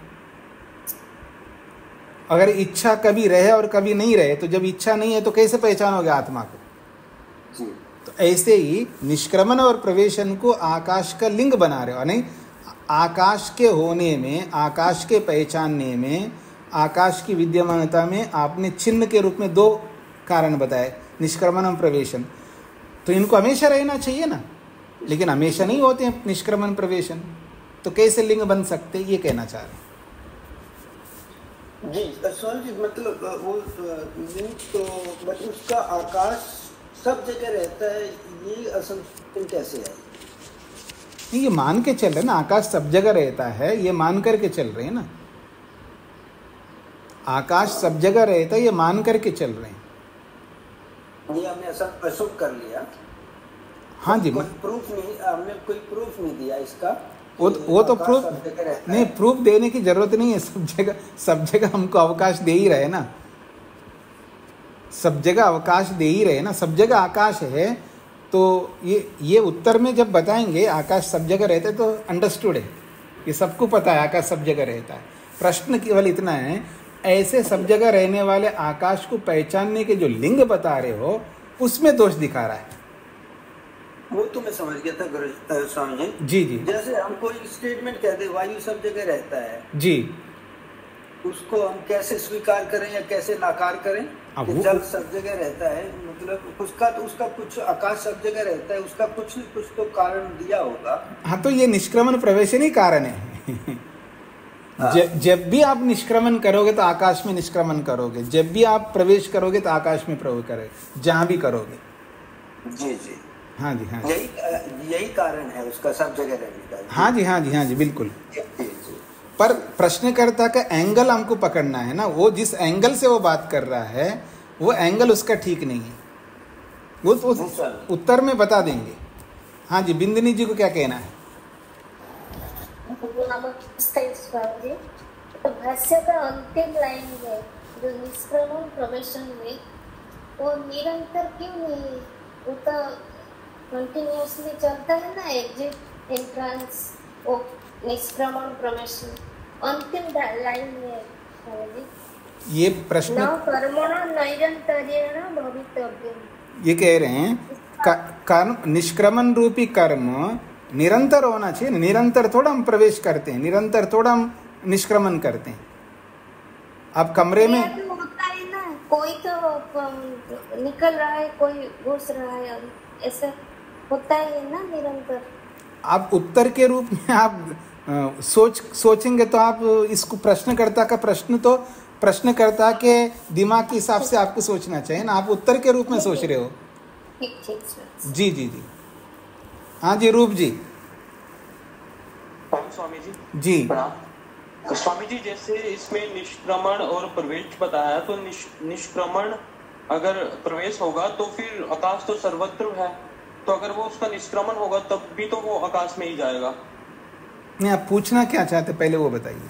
अगर इच्छा कभी रहे और कभी नहीं रहे तो जब इच्छा नहीं है तो कैसे पहचानोगे आत्मा को? तो ऐसे ही निष्क्रमण और प्रवेशन को आकाश का लिंग बना रहे हो। नहीं, आकाश के होने में, आकाश के पहचानने में, आकाश की विद्यमानता में आपने चिन्ह के रूप में दो कारण बताए, निष्क्रमण और प्रवेशन। तो इनको हमेशा रहना चाहिए ना, लेकिन हमेशा नहीं होते हैं निष्क्रमण प्रवेशन, तो कैसे लिंग बन सकते, ये कहना चाह रहे हैं जी। स्वामी जी, मतलब वो लिंग तो मतलब उसका आकाश सब जगह रहता है, ये असम्पशन कैसे है? ये मान के चल रहे ना, आकाश सब जगह रहता है, ये मान करके चल रहे हैं ना। आकाश सब जगह रहता है, ये मान करके चल रहे हैं। ये हमने असुम कर लिया। हाँ जी, कोई प्रूफ नहीं, हमने कोई प्रूफ नहीं दिया इसका। वो तो प्रूफ नहीं, प्रूफ देने की जरूरत नहीं है। सब जगह हमको अवकाश दे ही रहे ना, सब जगह अवकाश दे ही रहे ना, सब जगह आकाश है। तो ये उत्तर में जब बताएंगे आकाश सब जगह रहता है तो अंडरस्टूड है, ये सबको पता है आकाश सब जगह रहता है। प्रश्न केवल इतना है, ऐसे सब जगह रहने वाले आकाश को पहचानने के जो लिंग बता रहे हो उसमें दोष दिखा रहा है। वो तो मैं समझ गया था स्वामी जी जी। जैसे हम कोई स्टेटमेंट कहते वायु सब जगह रहता है जी, उसको हम कैसे स्वीकार करें या कैसे नाकार करें? जल सब जगह रहता है, मतलब उसका कुछ, आकाश सब जगह रहता है, उसका कुछ तो कारण दिया होगा। हाँ, तो ये निष्क्रमण प्रवेशन ही कारण है। जब भी आप निष्क्रमण करोगे तो आकाश में निष्क्रमण करोगे, जब भी आप प्रवेश करोगे तो आकाश में प्रवेश करोगे, जहां भी करोगे। जी जी, हाँ जी, हाँ यही कारण है उसका सब जगह रहने का। हाँ जी, हाँ जी, हाँ जी, बिल्कुल। पर प्रश्नकर्ता का एंगल हमको पकड़ना है ना, वो जिस एंगल से वो बात कर रहा है वो एंगल उसका ठीक नहीं है, वो तो उत्तर में बता देंगे। हाँ जी, बिंदिनी जी को क्या कहना है? तो भाष्य का अंतिम लाइन है जो निष्क्रमण प्रवेशन में, वो निरंतर क्यों नहीं? वो तो कंटिन्यूअसली चलता है ना, एग्जिट एंट्रेंस वो निष्क्रमण प्रवेशन अंतिम लाइन में। ये प्रश्न न कर्मणा नैरंतर्येण भवितव्यम्, ये कह रहे हैं कर्म निष्क्रमण रूपी कर्म निरंतर होना चाहिए। निरंतर थोड़ा हम प्रवेश करते हैं, निरंतर थोड़ा हम निष्क्रमण करते हैं। आप कमरे में होता है ना, कोई तो निकल रहा है, कोई घुस रहा है, ऐसा होता है ना निरंतर। आप उत्तर के रूप में आप सोचेंगे तो आप इसको प्रश्नकर्ता का प्रश्न तो प्रश्नकर्ता के दिमाग के हिसाब से आपको सोचना चाहिए ना, आप उत्तर के रूप में सोच रहे हो। जी जी जी, हाँ जी, रूप जी। स्वामी जी जी स्वामी जी, जैसे इसमें निष्क्रमण और प्रवेश बताया, तो निष्क्रमण अगर प्रवेश होगा तो फिर आकाश तो सर्वत्र है, तो अगर वो उसका निष्क्रमण होगा तब भी तो वो आकाश में ही जाएगा। नहीं, आप पूछना क्या चाहते पहले वो बताइए।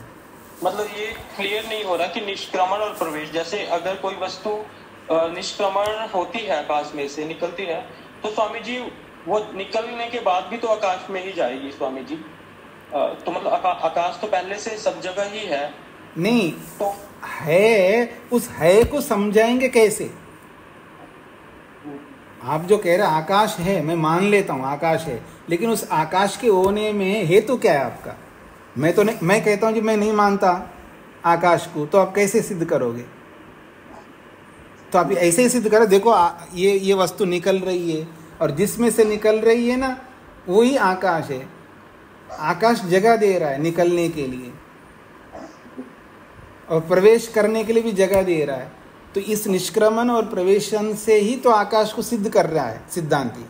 मतलब ये क्लियर नहीं हो रहा कि निष्क्रमण और प्रवेश, जैसे अगर कोई वस्तु निष्क्रमण होती है आकाश में से निकलती है, तो स्वामी जी वो निकलने के बाद भी तो आकाश में ही जाएगी स्वामी जी। तो मतलब आकाश तो पहले से सब जगह ही है। नहीं तो है, उस है को समझाएंगे कैसे? आप जो कह रहे हैं आकाश है, मैं मान लेता हूँ आकाश है, लेकिन उस आकाश के होने में हेतु क्या है आपका? मैं तो नहीं, मैं कहता हूँ जी मैं नहीं मानता आकाश को, तो आप कैसे सिद्ध करोगे? तो आप ऐसे ही सिद्ध करो, देखो ये वस्तु निकल रही है और जिसमें से निकल रही है ना वही आकाश है। आकाश जगह दे रहा है निकलने के लिए और प्रवेश करने के लिए भी जगह दे रहा है, तो इस निष्क्रमण और प्रवेशन से ही तो आकाश को सिद्ध कर रहा है सिद्धांती।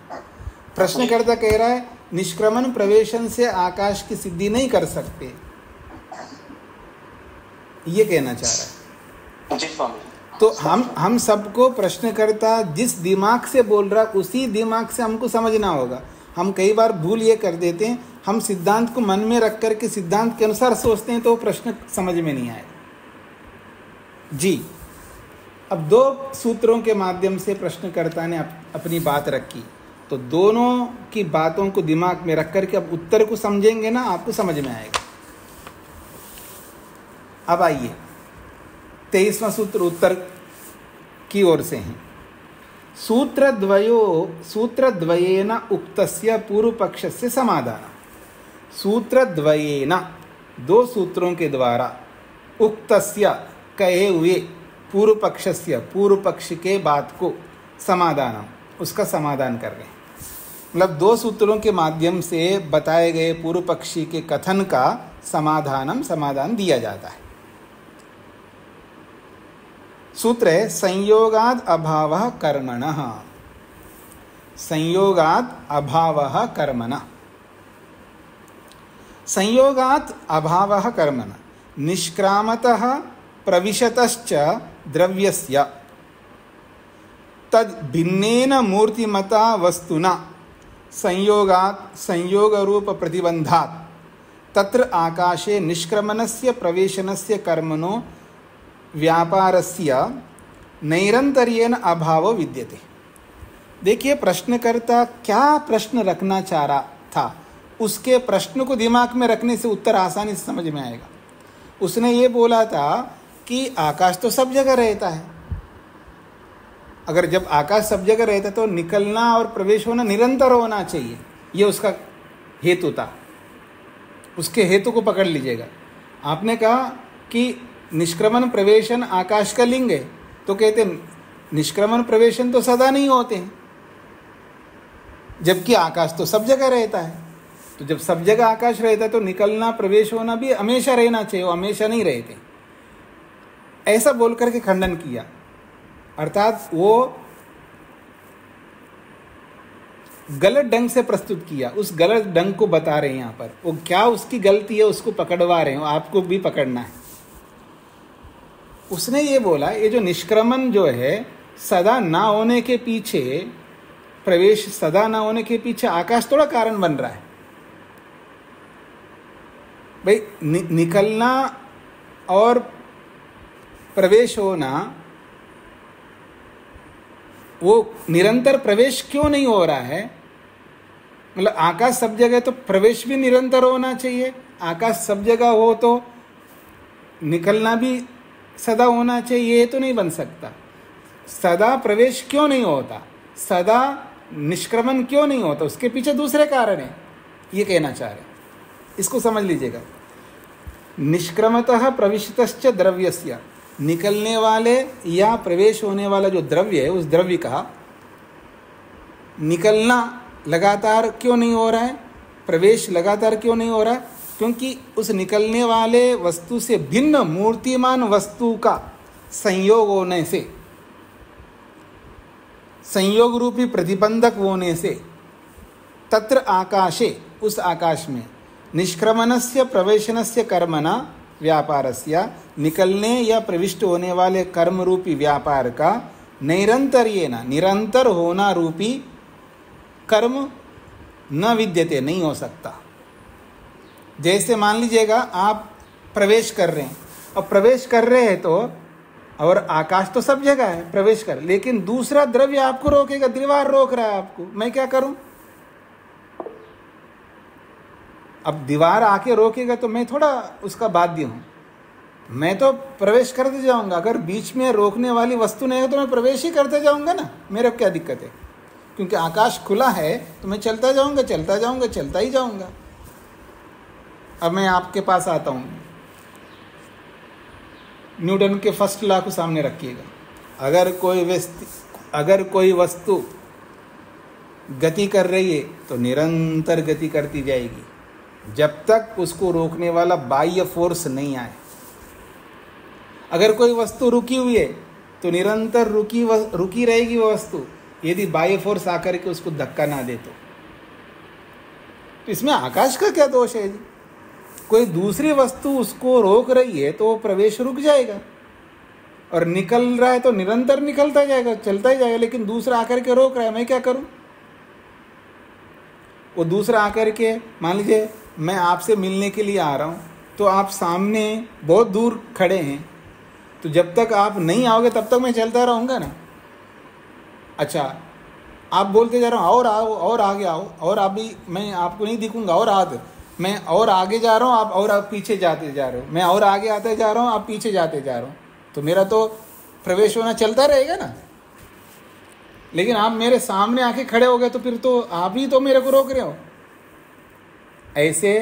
प्रश्नकर्ता कह रहा है निष्क्रमण प्रवेशन से आकाश की सिद्धि नहीं कर सकते, ये कहना चाह रहा है। तो हम सबको प्रश्नकर्ता जिस दिमाग से बोल रहा उसी दिमाग से हमको समझना होगा। हम कई बार भूल ये कर देते हैं, हम सिद्धांत को मन में रख करके सिद्धांत के अनुसार सोचते हैं तो प्रश्न समझ में नहीं आएगा। जी, अब दो सूत्रों के माध्यम से प्रश्नकर्ता ने अपनी बात रखी, तो दोनों की बातों को दिमाग में रख करके अब उत्तर को समझेंगे ना, आपको समझ में आएगा। अब आइए 23वां सूत्र उत्तर की ओर से है। सूत्रद्वयेन उक्तस्य पूर्व पक्षस्य समाधान। सूत्रद्वयेन, दो सूत्रों के द्वारा, उक्तस्य कहे हुए, पूर्व पक्षस्य, पूर्व पक्ष के बात को, समाधान, उसका समाधान कर रहे हैं। मतलब दो सूत्रों के माध्यम से बताए गए पूर्व पक्षी के कथन का समाधान दिया जाता है। सूत्र है संयोगाद अभावः कर्मणः। संयोगात अभावः कर्मणा। संयोगात अभावः कर्मणा निष्क्रामतः प्रविशतश्च द्रव्यस्य तद भिन्नेन मूर्तिमता वस्तुना संयोगात संयोग रूप प्रतिबंधात तत्र आकाशे निष्क्रमणस्य प्रवेशनस्य कर्मणो व्यापारस्य नैरंतर्येण अभाव विद्यते। देखिए प्रश्नकर्ता क्या प्रश्न रखना चाह रहा था, उसके प्रश्न को दिमाग में रखने से उत्तर आसानी से समझ में आएगा। उसने ये बोला था कि आकाश तो सब जगह रहता है, अगर जब आकाश सब जगह रहता है तो निकलना और प्रवेश होना निरंतर होना चाहिए, ये उसका हेतु था। उसके हेतु को पकड़ लीजिएगा। आपने कहा कि निष्क्रमण प्रवेशन आकाश का लिंग है, तो कहते निष्क्रमण प्रवेशन तो सदा नहीं होते हैं, जबकि आकाश तो सब जगह रहता है। तो जब सब जगह आकाश रहता है तो निकलना प्रवेश होना भी हमेशा रहना चाहिए, वो हमेशा नहीं रहते। ऐसा बोल करके खंडन किया, अर्थात वो गलत ढंग से प्रस्तुत किया। उस गलत ढंग को बता रहे हैं यहाँ पर, वो क्या उसकी गलती है उसको पकड़वा रहे हैं, आपको भी पकड़ना है। उसने ये बोला ये जो निष्क्रमण जो है सदा ना होने के पीछे, प्रवेश सदा ना होने के पीछे आकाश थोड़ा कारण बन रहा है भाई। निकलना और प्रवेश होना, वो निरंतर प्रवेश क्यों नहीं हो रहा है? मतलब आकाश सब जगह तो प्रवेश भी निरंतर होना चाहिए, आकाश सब जगह हो तो निकलना भी सदा होना चाहिए, ये तो नहीं बन सकता। सदा प्रवेश क्यों नहीं होता, सदा निष्क्रमण क्यों नहीं होता, उसके पीछे दूसरे कारण है, ये कहना चाह रहे। इसको समझ लीजिएगा। निष्क्रमतः प्रविशतश्च द्रव्यस्य, निकलने वाले या प्रवेश होने वाला जो द्रव्य है, उस द्रव्य का निकलना लगातार क्यों नहीं हो रहा है, प्रवेश लगातार क्यों नहीं हो रहा है? क्योंकि उस निकलने वाले वस्तु से भिन्न मूर्तिमान वस्तु का संयोग होने से, संयोग रूपी प्रतिबंधक होने से, तत्र आकाशे, उस आकाश में, निष्क्रमणस्य प्रवेशनस्य कर्मणा व्यापारस्य, निकलने या प्रविष्ट होने वाले कर्म रूपी व्यापार का नैरंतर्येन, निरंतर होना रूपी कर्म न विद्यते, नहीं हो सकता। जैसे मान लीजिएगा आप प्रवेश कर रहे हैं, और प्रवेश कर रहे हैं तो, और आकाश तो सब जगह है, प्रवेश कर, लेकिन दूसरा द्रव्य आपको रोकेगा, दीवार रोक रहा है आपको, मैं क्या करूं? अब दीवार आके रोकेगा तो मैं थोड़ा उसका बाध्य हूं, मैं तो प्रवेश करते जाऊंगा। अगर बीच में रोकने वाली वस्तु नहीं है तो मैं प्रवेश ही करते जाऊंगा ना, मेरा क्या दिक्कत है? क्योंकि आकाश खुला है तो मैं चलता जाऊंगा, चलता जाऊंगा, चलता ही जाऊंगा। अब मैं आपके पास आता हूं, न्यूटन के फर्स्ट लॉ को सामने रखिएगा। अगर कोई वस्तु गति कर रही है तो निरंतर गति करती जाएगी जब तक उसको रोकने वाला बाह्य फोर्स नहीं आए। अगर कोई वस्तु रुकी हुई है तो निरंतर रुकी रहेगी वो वस्तु, यदि बाह्य फोर्स आकर के उसको धक्का ना दे तो इसमें आकाश का क्या दोष है जी? कोई दूसरी वस्तु उसको रोक रही है तो प्रवेश रुक जाएगा, और निकल रहा है तो निरंतर निकलता जाएगा, चलता ही जाएगा। लेकिन दूसरा आकर के रोक रहा है, मैं क्या करूं? वो दूसरा आकर के, मान लीजिए मैं आपसे मिलने के लिए आ रहा हूं, तो आप सामने बहुत दूर खड़े हैं, तो जब तक आप नहीं आओगे तब तक मैं चलता रहूँगा ना। अच्छा, आप बोलते जा रहा हूँ और आओ, और आगे आओ, और अभी मैं आपको नहीं दिखूंगा, और आगे, मैं और आगे जा रहा हूँ, आप और आप पीछे जाते जा रहे हो, मैं और आगे आते जा रहा हूँ, आप पीछे जाते जा रहे हो, तो मेरा तो प्रवेश होना चलता रहेगा ना। लेकिन आप मेरे सामने आके खड़े हो गए तो फिर तो आप ही तो मेरे को रोक रहे हो। ऐसे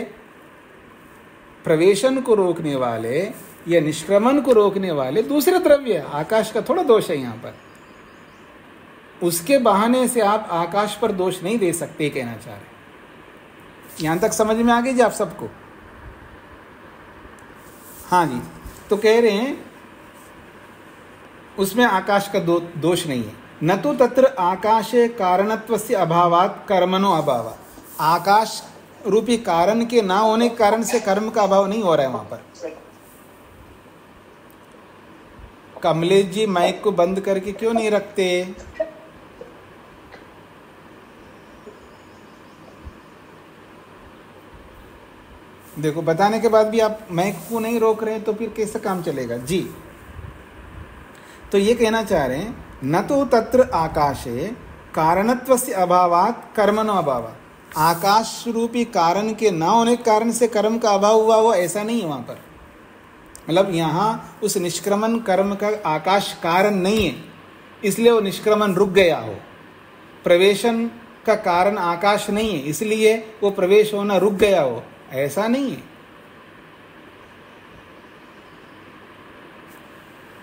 प्रवेशन को रोकने वाले या निष्क्रमण को रोकने वाले दूसरे द्रव्य, आकाश का थोड़ा दोष है यहाँ पर। उसके बहाने से आप आकाश पर दोष नहीं दे सकते, कहना चाह रहे। यहां तक समझ में आ गई जी आप सबको? हाँ जी, तो कह रहे हैं उसमें आकाश का दोष नहीं है। न तो तत्र आकाशे कारणत्वस्य अभावात् कर्मणो अभाव। आकाश रूपी कारण के ना होने के कारण से कर्म का अभाव नहीं हो रहा है वहां पर। कमलेश जी माइक को बंद करके क्यों नहीं रखते? देखो, बताने के बाद भी आप माइक को नहीं रोक रहे हैं तो फिर कैसे काम चलेगा जी। तो ये कहना चाह रहे हैं, न तो तत्र आकाशे कारणत्वस्य अभावात् कर्मणो अभाव। आकाश रूपी कारण के ना होने के कारण से कर्म का अभाव हुआ, वो ऐसा नहीं है वहां पर। मतलब यहाँ उस निष्क्रमण कर्म का आकाश कारण नहीं है, इसलिए वो निष्क्रमण रुक गया हो। प्रवेशन का कारण आकाश नहीं है, इसलिए वो प्रवेश होना रुक गया हो, ऐसा नहीं है।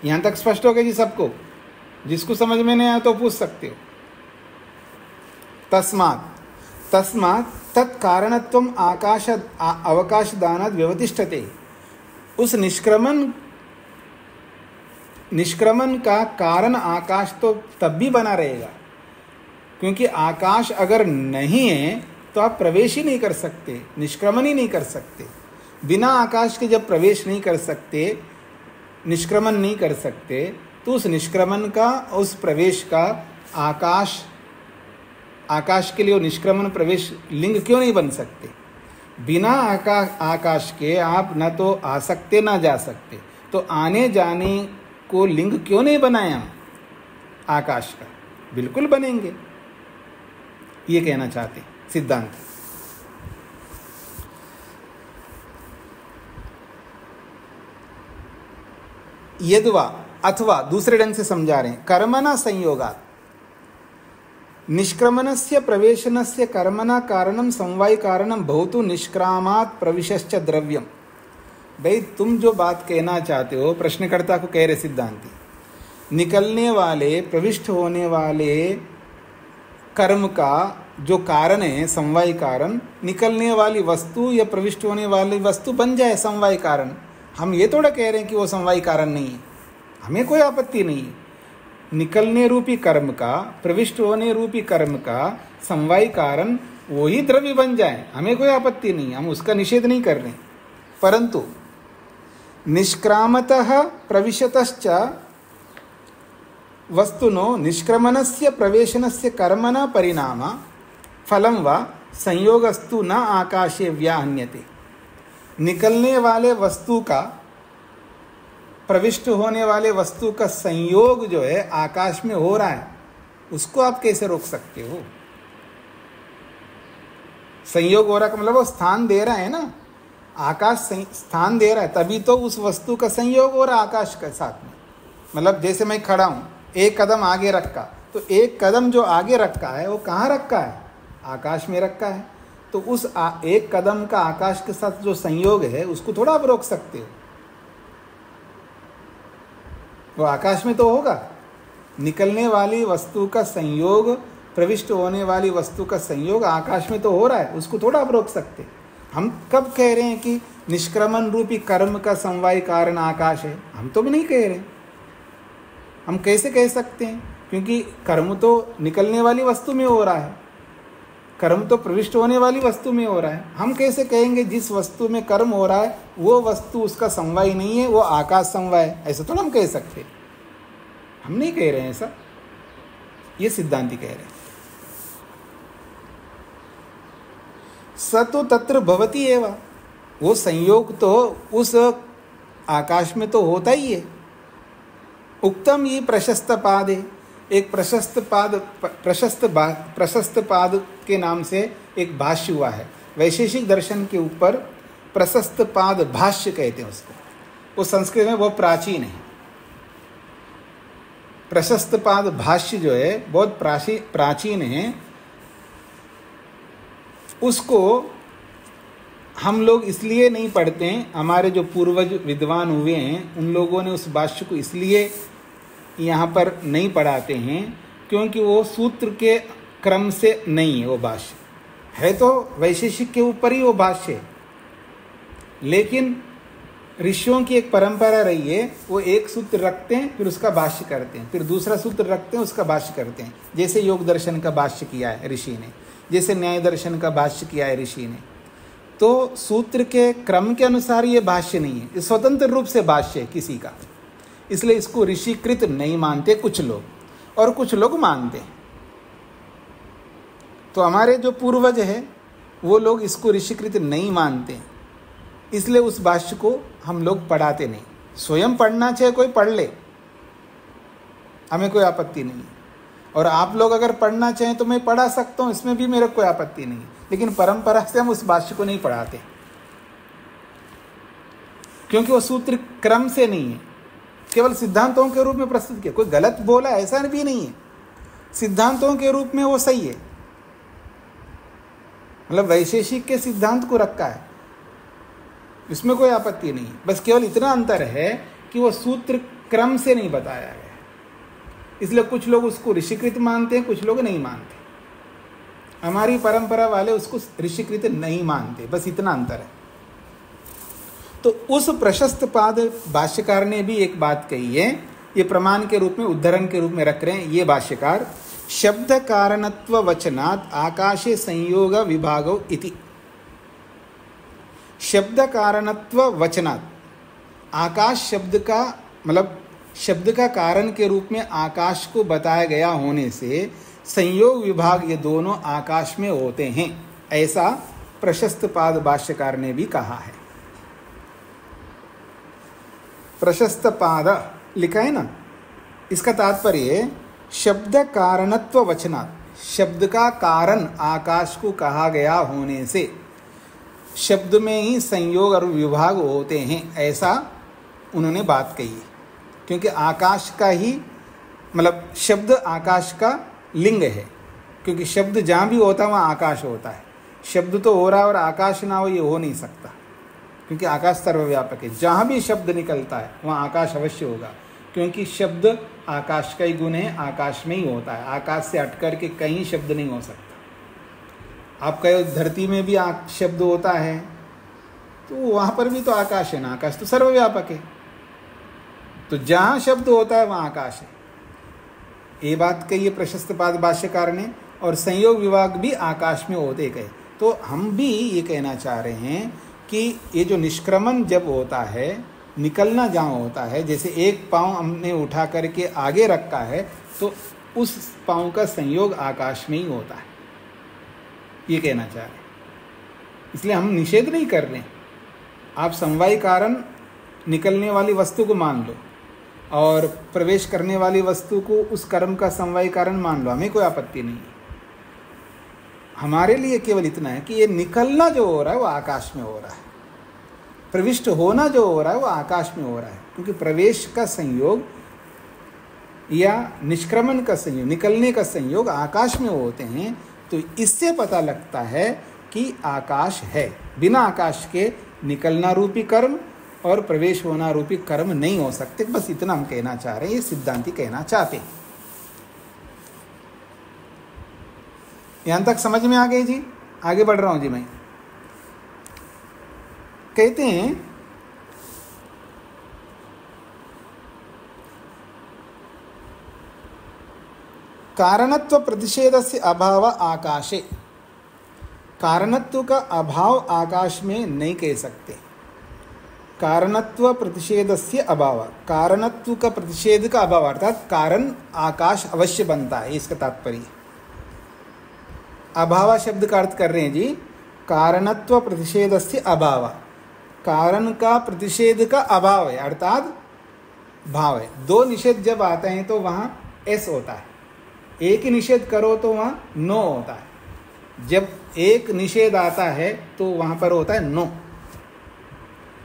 यहां तक स्पष्ट हो गया जी सबको? जिसको समझ में नहीं आया तो पूछ सकते हो। तस्मात् तत्कारणत्वम आकाश अवकाश दानात् व्यवतिष्ठते। उस निष्क्रमण का कारण आकाश तो तब भी बना रहेगा, क्योंकि आकाश अगर नहीं है तो आप प्रवेश ही नहीं कर सकते, निष्क्रमण ही नहीं कर सकते। बिना आकाश के जब प्रवेश नहीं कर सकते, निष्क्रमण नहीं कर सकते, तो उस निष्क्रमण का, उस प्रवेश का आकाश के लिए वो निष्क्रमण प्रवेश लिंग क्यों नहीं बन सकते? बिना आकाश के आप न तो आ सकते ना जा सकते, तो आने जाने को लिंग क्यों नहीं बनाया आकाश का? बिल्कुल बनेंगे, ये कहना चाहते सिद्धांत। यद्वा अथवा दूसरे ढंग से समझा रहे हैं, कर्मणा संयोगात् निष्क्रमणस्य प्रवेशनस्य कर्मणा कारणम समवाय कारणम भवतु निष्क्रामात् प्रविशश्च द्रव्यम। भाई तुम जो बात कहना चाहते हो, प्रश्नकर्ता को कह रहे सिद्धांती, निकलने वाले प्रविष्ट होने वाले कर्म का जो कारण है समवाय कारण, निकलने वाली वस्तु या प्रविष्ट होने वाली वस्तु बन जाए समवाय कारण। हम ये थोड़ा कह रहे हैं कि वो समवाय कारण नहीं है, हमें कोई आपत्ति नहीं है। निकलने रूपी कर्म का, प्रविष्ट होने रूपी कर्म का समवाय कारण वही द्रव्य बन जाए, हमें कोई आपत्ति नहीं, हम उसका निषेध नहीं कर रहे। परंतु निष्क्रामतः प्रविशतश्च वस्तुनो निष्क्रमणस्य प्रवेशनस्य कर्मणा परिणाम फलं वा संयोगस्तु न आकाशे व्याहन्यते। निकलने वाले वस्तु का, प्रविष्ट होने वाले वस्तु का संयोग जो है आकाश में हो रहा है, उसको आप कैसे रोक सकते हो? संयोग हो रहा का मतलब वो स्थान दे रहा है ना, आकाश स्थान दे रहा है, तभी तो उस वस्तु का संयोग हो रहा है आकाश के साथ में। मतलब जैसे मैं खड़ा हूं, एक कदम आगे रखा, तो एक कदम जो आगे रखा है वो कहाँ रखा है? आकाश में रखा है। तो उस एक कदम का आकाश के साथ जो संयोग है उसको थोड़ा आप रोक सकते हो, वो आकाश में तो होगा। निकलने वाली वस्तु का संयोग, प्रविष्ट होने वाली वस्तु का संयोग आकाश में तो हो रहा है, उसको थोड़ा आप रोक सकते। हम कब कह रहे हैं कि निष्क्रमण रूपी कर्म का समवाय कारण आकाश है? हम तो भी नहीं कह रहे। हम कैसे कह सकते हैं? क्योंकि कर्म तो निकलने वाली वस्तु में हो रहा है, कर्म तो प्रविष्ट होने वाली वस्तु में हो रहा है। हम कैसे कहेंगे जिस वस्तु में कर्म हो रहा है वो वस्तु उसका समवाय नहीं है, वो आकाश समवाय है? ऐसा तो हम कह सकते, हम नहीं कह रहे हैं ऐसा, ये सिद्धांती कह रहे हैं। स तो तत्र भवति एव, वो संयोग तो उस आकाश में तो होता ही है। उक्तम ये प्रशस्त पाद है, एक प्रशस्त पाद के नाम से एक भाष्य हुआ है। वैशेषिक दर्शन के ऊपर प्रशस्त पाद भाष्य कहते हैं उसको, वो संस्कृत में बहुत प्राचीन है। प्रशस्त पाद भाष्य जो है बहुत प्राचीन है, उसको हम लोग इसलिए नहीं पढ़ते हैं, हमारे जो पूर्वज विद्वान हुए हैं उन लोगों ने उस भाष्य को इसलिए यहाँ पर नहीं पढ़ाते हैं क्योंकि वो सूत्र के क्रम से नहीं है। वो भाष्य है तो वैशेषिक के ऊपर ही वो भाष्य है, लेकिन ऋषियों की एक परंपरा रही है, वो एक सूत्र रखते हैं फिर उसका भाष्य करते हैं, फिर दूसरा सूत्र रखते हैं उसका भाष्य करते हैं। जैसे योग दर्शन का भाष्य किया है ऋषि ने, जैसे न्याय दर्शन का भाष्य किया है ऋषि ने। तो सूत्र के क्रम के अनुसार ये भाष्य नहीं है, ये स्वतंत्र रूप से भाष्य है किसी का, इसलिए इसको ऋषिकृत नहीं मानते कुछ लोग, और कुछ लोग मानते हैं। तो हमारे जो पूर्वज है वो लोग इसको ऋषिकृत नहीं मानते, इसलिए उस भाष्य को हम लोग पढ़ाते नहीं। स्वयं पढ़ना चाहे कोई पढ़ ले, हमें कोई आपत्ति नहीं है, और आप लोग अगर पढ़ना चाहें तो मैं पढ़ा सकता हूँ, इसमें भी मेरे कोई आपत्ति नहीं है, लेकिन परंपरा से हम उस भाष्य को नहीं पढ़ाते, क्योंकि वो सूत्र क्रम से नहीं है, केवल सिद्धांतों के रूप में प्रस्तुत किया। कोई गलत बोला ऐसा भी नहीं है, सिद्धांतों के रूप में वो सही है, मतलब वैशेषिक के सिद्धांत को रखा है, इसमें कोई आपत्ति नहीं। बस केवल इतना अंतर है कि वो सूत्र क्रम से नहीं बताया गया, इसलिए कुछ लोग उसको ऋषिकृत मानते हैं, कुछ लोग नहीं मानते। हमारी परंपरा वाले उसको ऋषिकृत नहीं मानते, बस इतना अंतर है। तो उस प्रशस्त पाद भाष्यकार ने भी एक बात कही है, ये प्रमाण के रूप में, उद्धरण के रूप में रख रहे हैं ये भाष्यकार, शब्द कारणत्व वचनात् आकाशे संयोग विभागो इति। शब्द कारणत्व वचनात्, आकाश शब्द का मतलब शब्द का कारण के रूप में आकाश को बताया गया होने से संयोग विभाग ये दोनों आकाश में होते हैं, ऐसा प्रशस्त पाद भाष्यकार ने भी कहा है। प्रशस्त पाद लिखा है ना, इसका तात्पर्य शब्द कारणत्व वचनात्, शब्द का कारण आकाश को कहा गया होने से शब्द में ही संयोग और विभाग होते हैं, ऐसा उन्होंने बात कही है। क्योंकि आकाश का ही मतलब शब्द आकाश का लिंग है, क्योंकि शब्द जहाँ भी होता है वहाँ आकाश होता है। शब्द तो हो रहा है और आकाश ना हो, ये हो नहीं सकता, क्योंकि आकाश सर्वव्यापक है। जहाँ भी शब्द निकलता है वहाँ आकाश अवश्य होगा, क्योंकि शब्द आकाश का ही गुण है, आकाश में ही होता है। आकाश से हट कर के कहीं शब्द नहीं हो सकता। आप कहो धरती में भी शब्द होता है, तो वहाँ पर भी तो आकाश है ना, आकाश तो सर्वव्यापक है। तो जहाँ शब्द होता है वहाँ आकाश है, ये बात कही है प्रशस्त पाद भाष्यकार ने। और संयोग विभाग भी आकाश में होते गए। तो हम भी ये कहना चाह रहे हैं कि ये जो निष्क्रमण जब होता है, निकलना जहाँ होता है, जैसे एक पाँव हमने उठा करके आगे रखा है तो उस पाँव का संयोग आकाश में ही होता है, ये कहना चाह रहे हैं। इसलिए हम निषेध नहीं कर रहे। आप समवाय कारण निकलने वाली वस्तु को मान लो और प्रवेश करने वाली वस्तु को उस कर्म का समवाय कारण मान लो, हमें कोई आपत्ति नहीं है। हमारे लिए केवल इतना है कि ये निकलना जो हो रहा है वो आकाश में हो रहा है, प्रविष्ट होना जो हो रहा है वो आकाश में हो रहा है। क्योंकि प्रवेश का संयोग या निष्क्रमण का संयोग, निकलने का संयोग आकाश में होते हैं। तो इससे पता लगता है कि आकाश है। बिना आकाश के निकलना रूपी कर्म और प्रवेश होना रूपी कर्म नहीं हो सकते। बस इतना हम कहना चाह रहे हैं, ये सिद्धांती कहना चाहते हैं। यहां तक समझ में आ गई जी? आगे बढ़ रहा हूं जी मैं। कहते हैं कारणत्व प्रतिषेधस्य अभाव आकाशे। कारणत्व का अभाव आकाश में नहीं कह सकते। कारणत्व प्रतिषेधस्य अभाव, कारणत्व का प्रतिषेध का अभाव अर्थात कारण आकाश अवश्य बनता है, इसका तात्पर्य। अभाव शब्द का अर्थ कर रहे हैं जी, कारणत्व प्रतिषेधस्य अभाव, कारण का प्रतिषेध का अभाव है अर्थात भाव है। दो निषेध जब आते हैं तो वहाँ एस होता है, एक ही निषेध करो तो वहाँ नो होता है। जब एक निषेध आता है तो वहाँ पर होता है नो,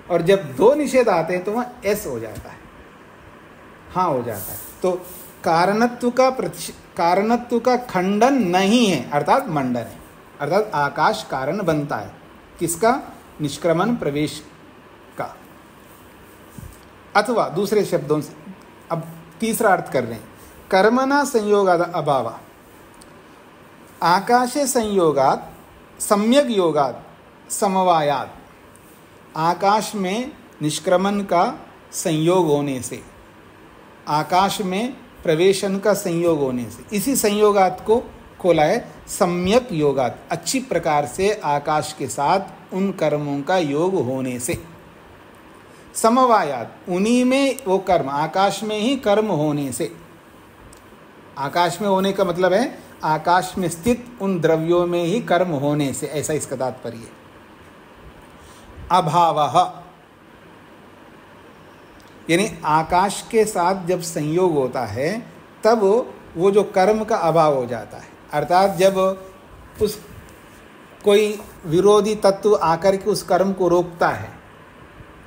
और जब दो निषेध आते हैं तो वहाँ एस हो जाता है, हाँ हो जाता है। तो कारणत्व का खंडन नहीं है अर्थात मंडन है, अर्थात आकाश कारण बनता है। किसका? निष्क्रमण प्रवेश का। अथवा दूसरे शब्दों से अब तीसरा अर्थ कर रहे हैं, कर्मणा संयोगाद अभाव, आकाशे संयोगात सम्यक योगात समवायात। आकाश में निष्क्रमण का संयोग होने से, आकाश में प्रवेशन का संयोग होने से, इसी संयोगात को खोला है सम्यक योगात, अच्छी प्रकार से आकाश के साथ उन कर्मों का योग होने से। समवायात, उन्हीं में वो कर्म, आकाश में ही कर्म होने से। आकाश में होने का मतलब है आकाश में स्थित उन द्रव्यों में ही कर्म होने से, ऐसा इसका तात्पर्य। अभावः, यानी आकाश के साथ जब संयोग होता है तब वो जो कर्म का अभाव हो जाता है। अर्थात जब उस कोई विरोधी तत्व आकर के उस कर्म को रोकता है,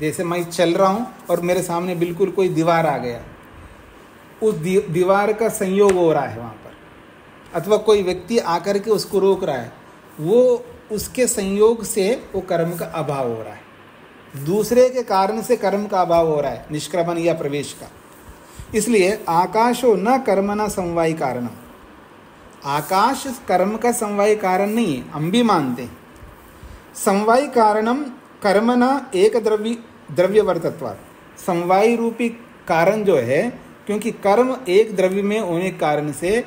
जैसे मैं चल रहा हूँ और मेरे सामने बिल्कुल कोई दीवार आ गया, उस दीवार का संयोग हो रहा है वहाँ पर, अथवा कोई व्यक्ति आकर के उसको रोक रहा है, वो उसके संयोग से वो कर्म का अभाव हो रहा है। दूसरे के कारण से कर्म का अभाव हो रहा है, निष्क्रमण या प्रवेश का। इसलिए आकाशो न कर्म न समवायी कारणम, आकाश कर्म का समवायी कारण नहीं है, हम भी मानते हैं। समवायी कारणम कर्म न एक द्रव्यवर्तत्वात्, समवायी रूपी कारण जो है, क्योंकि कर्म एक द्रव्य में होने के कारण से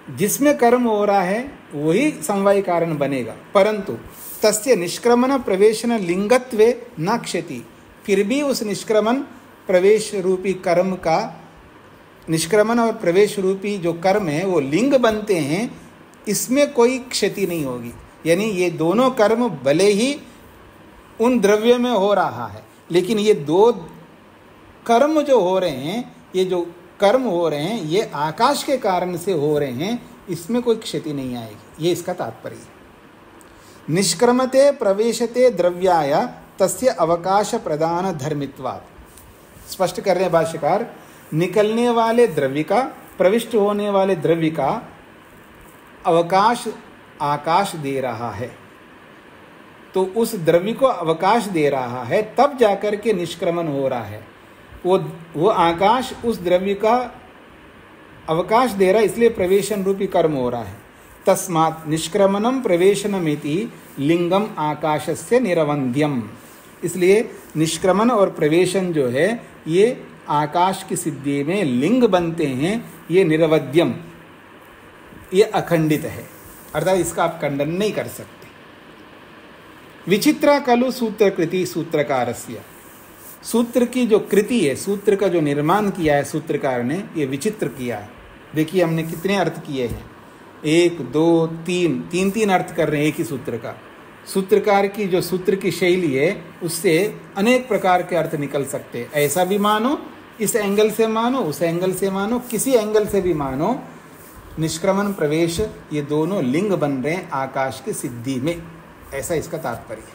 जिसमें कर्म हो रहा है वही समवायी कारण बनेगा, परंतु तस्य निष्क्रमण प्रवेशन लिंगत्वे न क्षति, फिर भी उस निष्क्रमण प्रवेश रूपी कर्म का, निष्क्रमण और प्रवेश रूपी जो कर्म है वो लिंग बनते हैं, इसमें कोई क्षति नहीं होगी। यानी ये दोनों कर्म भले ही उन द्रव्य में हो रहा है, लेकिन ये दो कर्म जो हो रहे हैं, ये जो कर्म हो रहे हैं ये आकाश के कारण से हो रहे हैं, इसमें कोई क्षति नहीं आएगी, ये इसका तात्पर्य है। निष्क्रमते प्रवेशते द्रव्याय तस्य अवकाश प्रदान धर्मित्वात्, स्पष्ट कर रहे हैं भाष्यकार, निकलने वाले द्रव्य का, प्रविष्ट होने वाले द्रव्य का अवकाश आकाश दे रहा है, तो उस द्रव्य को अवकाश दे रहा है, तब जाकर के निष्क्रमण हो रहा है। वो आकाश उस द्रव्य का अवकाश दे रहा है, इसलिए प्रवेशन रूपी कर्म हो रहा है। तस्मात् निष्क्रमणम प्रवेशनमिति लिंगम आकाशस्य निरवध्यम, इसलिए निष्क्रमण और प्रवेशन जो है ये आकाश की सिद्धि में लिंग बनते हैं, ये निरवध्यम, ये अखंडित है, अर्थात इसका आप खंडन नहीं कर सकते। विचित्रा खलु सूत्रकृति सूत्रकारस्य, सूत्र की जो कृति है, सूत्र का जो निर्माण किया है सूत्रकार ने, ये विचित्र किया है। देखिए हमने कितने अर्थ किए हैं, 1 2 3 तीन अर्थ कर रहे हैं एक ही सूत्र का। सूत्रकार की जो सूत्र की शैली है उससे अनेक प्रकार के अर्थ निकल सकते हैं। ऐसा भी मानो, इस एंगल से मानो, उस एंगल से मानो, किसी एंगल से भी मानो, निष्क्रमण प्रवेश ये दोनों लिंग बन रहे हैं आकाश की सिद्धि में, ऐसा इसका तात्पर्य है।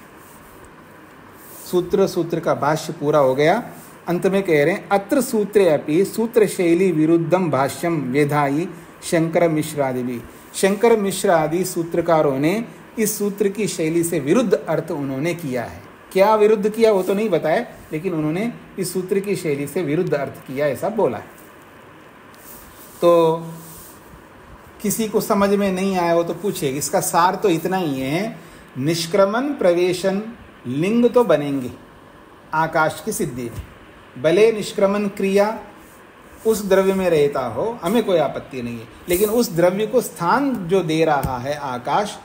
सूत्र का भाष्य पूरा हो गया। अंत में कह रहे हैं अत्र सूत्रे अपि सूत्र शैली विरुद्धम भाष्यम वेधायी शंकर मिश्रादि भी, शंकर मिश्र आदि सूत्रकारों ने इस सूत्र की शैली से विरुद्ध अर्थ उन्होंने किया है। क्या विरुद्ध किया वो तो नहीं बताया, लेकिन उन्होंने इस सूत्र की शैली से विरुद्ध अर्थ किया, ऐसा बोला है। तो किसी को समझ में नहीं आया हो तो पूछे, इसका सार तो इतना ही है, निष्क्रमण प्रवेशन लिंग तो बनेंगे आकाश की सिद्धि में, भले निष्क्रमण क्रिया उस द्रव्य में रहता हो, हमें कोई आपत्ति नहीं है, लेकिन उस द्रव्य को स्थान जो दे रहा है आकाश,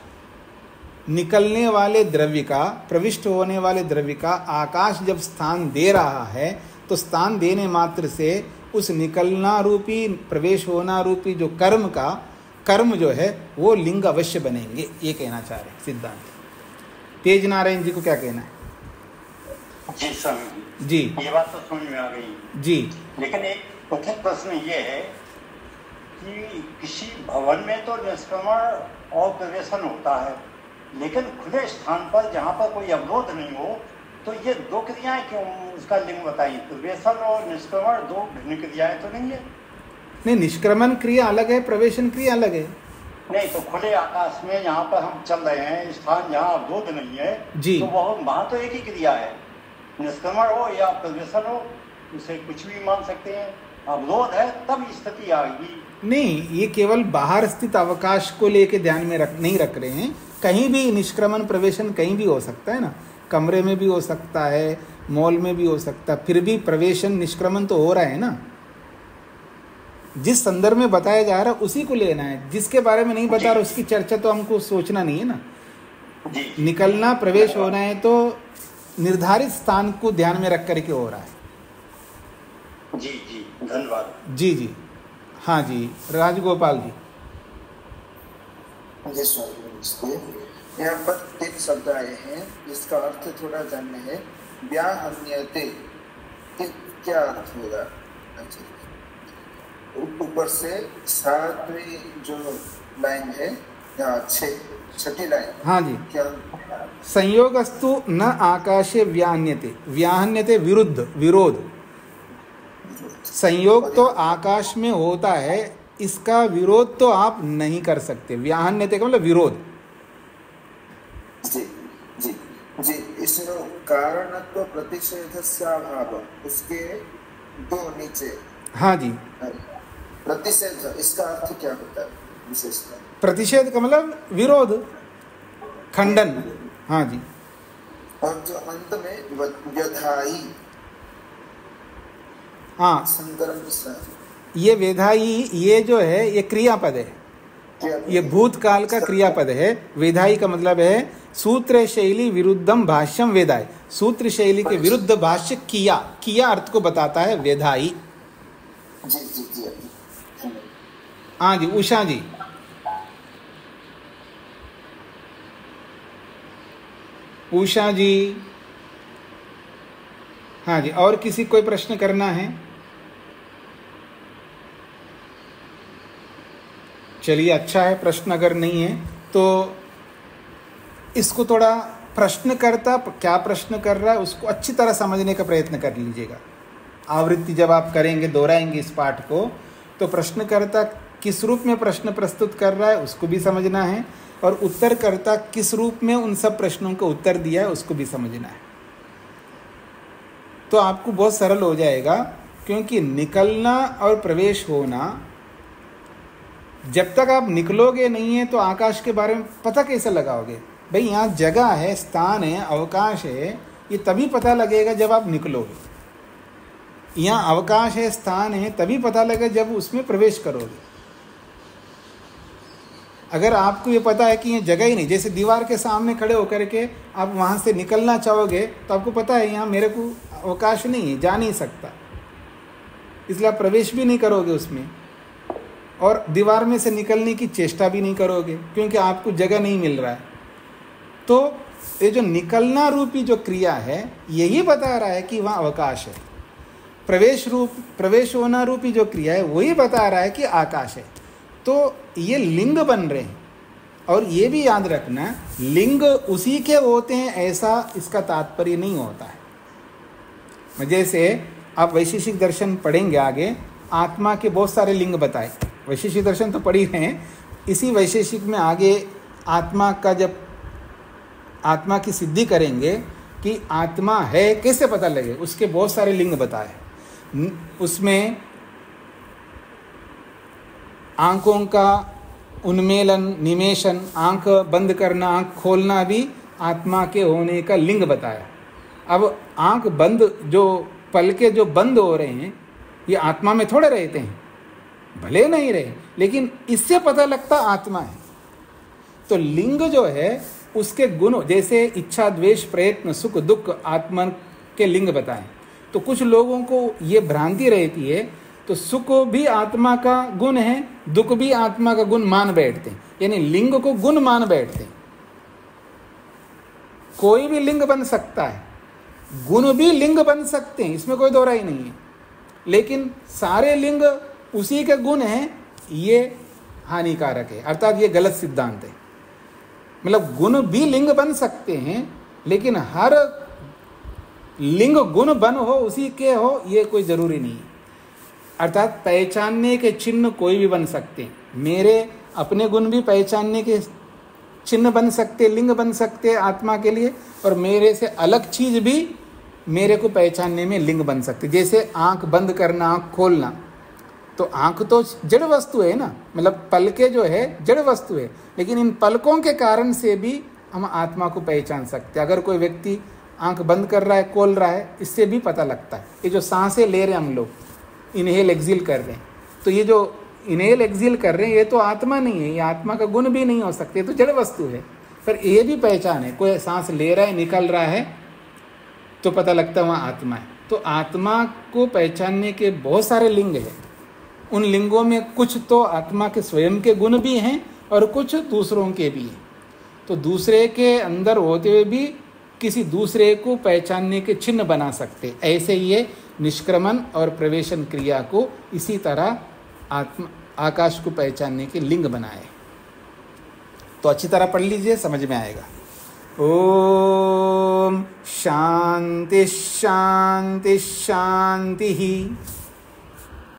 निकलने वाले द्रव्य का, प्रविष्ट होने वाले द्रव्य का आकाश जब स्थान दे रहा है, तो स्थान देने मात्र से उस निकलना रूपी, प्रवेश होना रूपी जो कर्म जो है वो लिंग अवश्य बनेंगे, ये कहना चाह रहे हैं सिद्धांत। तेज नारायण जी को क्या कहना है? जी स्वामी जी, ये बात तो समझ में आ गई जी, लेकिन एक मुख्य प्रश्न ये है कि किसी भवन में तो निष्क्रमण और प्रवेशन होता है, लेकिन खुले स्थान पर जहाँ पर कोई अवरोध नहीं हो, तो ये दो क्रियाएं क्यों उसका लिंग बताइए? प्रवेशन और निष्क्रमण दो भिन्न क्रियाएं तो नहीं है? नहीं, निष्क्रमण क्रिया अलग है, प्रवेशन क्रिया अलग है। नहीं तो खुले आकाश में यहाँ पर हम चल रहे हैं, स्थान जहाँ अवरोध नहीं है जी, तो वहाँ तो एक ही क्रिया है, निष्क्रमण हो या प्रवेशन हो, उसे कुछ भी मान सकते हैं। अवरोध है तब स्थिति आएगी। नहीं, ये केवल बाहर स्थित अवकाश को लेके ध्यान में नहीं रख रहे हैं, कहीं भी निष्क्रमण प्रवेशन कहीं भी हो सकता है ना, कमरे में भी हो सकता है, मॉल में भी हो सकता, फिर भी प्रवेशन निष्क्रमण तो हो रहा है ना। जिस संदर्भ में बताया जा रहा है उसी को लेना है, जिसके बारे में नहीं बता रहा उसकी चर्चा तो हमको सोचना नहीं है ना। निकलना प्रवेश होना है तो निर्धारित स्थान को ध्यान में रख करके हो रहा है। जी जी, धन्यवाद। जी जी, हाँ जी, राजगोपाल जी। जी स्वामी, यहाँ पर 3 शब्द आए हैं जिसका अर्थ थोड़ा जानना है। व्याहन्यते क्या अर्थ होगा? ऊपर से 7वीं जो लाइन है या 6ठी लाइन, हाँ जी, क्या? संयोगस्तु न आकाशे व्याहन्यते। व्याहन्यते विरुद्ध, विरोध। संयोग तो आकाश में होता है, इसका विरोध तो आप नहीं कर सकते। व्याहन्यते का मतलब विरोध। जी जी जी, इसमें कारणत्व प्रतिषेधस्याभाव, उसके 2 नीचे। हाँ जी, प्रतिषेध, इसका अर्थ क्या होता है विशेषता? प्रतिषेध का मतलब विरोध, खंडन। हाँ जी, और जो अंत में व्यधाई, हाँ, ये वेधाई, ये जो है ये क्रियापद है, ये भूतकाल का क्रियापद है। वेधाई का मतलब है सूत्र शैली विरुद्धम भाष्यम वेदाय। सूत्र शैली के विरुद्ध भाष्य किया, किया अर्थ को बताता है वेधाई। जी जी जी, हाँ जी, उषा जी। उषा जी, हाँ जी, और किसी कोई प्रश्न करना है? चलिए, अच्छा है, प्रश्न अगर नहीं है तो इसको थोड़ा प्रश्नकर्ता क्या प्रश्न कर रहा है उसको अच्छी तरह समझने का प्रयत्न कर लीजिएगा। आवृत्ति जब आप करेंगे, दोहराएंगे इस पाठ को, तो प्रश्नकर्ता किस रूप में प्रश्न प्रस्तुत कर रहा है उसको भी समझना है, और उत्तरकर्ता किस रूप में उन सब प्रश्नों का उत्तर दिया है उसको भी समझना है। तो आपको बहुत सरल हो जाएगा, क्योंकि निकलना और प्रवेश होना, जब तक आप निकलोगे नहीं है तो आकाश के बारे में पता कैसे लगाओगे? भाई यहाँ जगह है, स्थान है, अवकाश है, ये तभी पता लगेगा जब आप निकलोगे। यहाँ अवकाश है, स्थान है, तभी पता लगेगा जब उसमें प्रवेश करोगे। अगर आपको ये पता है कि ये जगह ही नहीं, जैसे दीवार के सामने खड़े होकर के आप वहाँ से निकलना चाहोगे तो आपको पता है यहाँ मेरे को अवकाश नहीं है, जा नहीं सकता, इसलिए आप प्रवेश भी नहीं करोगे उसमें, और दीवार में से निकलने की चेष्टा भी नहीं करोगे क्योंकि आपको जगह नहीं मिल रहा है। तो ये जो निकलना रूपी जो क्रिया है यही बता रहा है कि वहाँ अवकाश है। प्रवेश होना रूपी जो क्रिया है वही बता रहा है कि आकाश है। तो ये लिंग बन रहे हैं, और ये भी याद रखना, लिंग उसी के होते हैं ऐसा इसका तात्पर्य नहीं होता है। जैसे आप वैशेषिक दर्शन पढ़ेंगे आगे, आत्मा के बहुत सारे लिंग बताए, वैशेषिक दर्शन तो पढ़ी हैं, इसी वैशेषिक में आगे आत्मा का, जब आत्मा की सिद्धि करेंगे कि आत्मा है कैसे पता लगे, उसके बहुत सारे लिंग बताए। उसमें आंखों का उन्मेलन, निमेशन, आंख बंद करना, आंख खोलना भी आत्मा के होने का लिंग बताया। अब आंख बंद, जो पलके जो बंद हो रहे हैं, ये आत्मा में थोड़े रहते हैं, भले नहीं रहे, लेकिन इससे पता लगता आत्मा है। तो लिंग जो है उसके गुण, जैसे इच्छा, द्वेष, प्रयत्न, सुख, दुख, आत्मा के लिंग बताएं। तो कुछ लोगों को ये भ्रांति रहती है, तो सुख भी आत्मा का गुण है, दुख भी आत्मा का गुण मान बैठते हैं, यानी लिंग को गुण मान बैठते हैं। कोई भी लिंग बन सकता है, गुण भी लिंग बन सकते हैं, इसमें कोई दोहराई नहीं है, लेकिन सारे लिंग उसी के गुण हैं, ये हानिकारक है, अर्थात ये गलत सिद्धांत है। मतलब गुण भी लिंग बन सकते हैं, लेकिन हर लिंग गुण बन हो, उसी के हो, ये कोई जरूरी नहीं है। अर्थात पहचानने के चिन्ह कोई भी बन सकते हैं, मेरे अपने गुण भी पहचानने के चिन्ह बन सकते, लिंग बन सकते आत्मा के लिए, और मेरे से अलग चीज भी मेरे को पहचानने में लिंग बन सकते। जैसे आंख बंद करना, आंख खोलना, तो आंख तो जड़ वस्तु है ना, मतलब पलके जो है जड़ वस्तु है, लेकिन इन पलकों के कारण से भी हम आत्मा को पहचान सकते हैं। अगर कोई व्यक्ति आंख बंद कर रहा है, खोल रहा है, इससे भी पता लगता है। ये जो सांसें ले रहे हैं हम लोग, इनहेल एक्सहेल कर रहे हैं, तो ये जो इनहेल एक्सहेल कर रहे हैं ये तो आत्मा नहीं है, ये आत्मा का गुण भी नहीं हो सकते, तो जड़ वस्तु है। पर ये भी पहचान है, कोई सांस ले रहा है, निकल रहा है, तो पता लगता है वहाँ आत्मा है। तो आत्मा को पहचानने के बहुत सारे लिंग हैं। उन लिंगों में कुछ तो आत्मा के स्वयं के गुण भी हैं और कुछ दूसरों के भी हैं। तो दूसरे के अंदर होते हुए भी किसी दूसरे को पहचानने के चिन्ह बना सकते, ऐसे ये निष्क्रमण और प्रवेशन क्रिया को इसी तरह आकाश को पहचानने के लिंग बनाए। तो अच्छी तरह पढ़ लीजिए, समझ में आएगा। ओम शांति शांति शांति।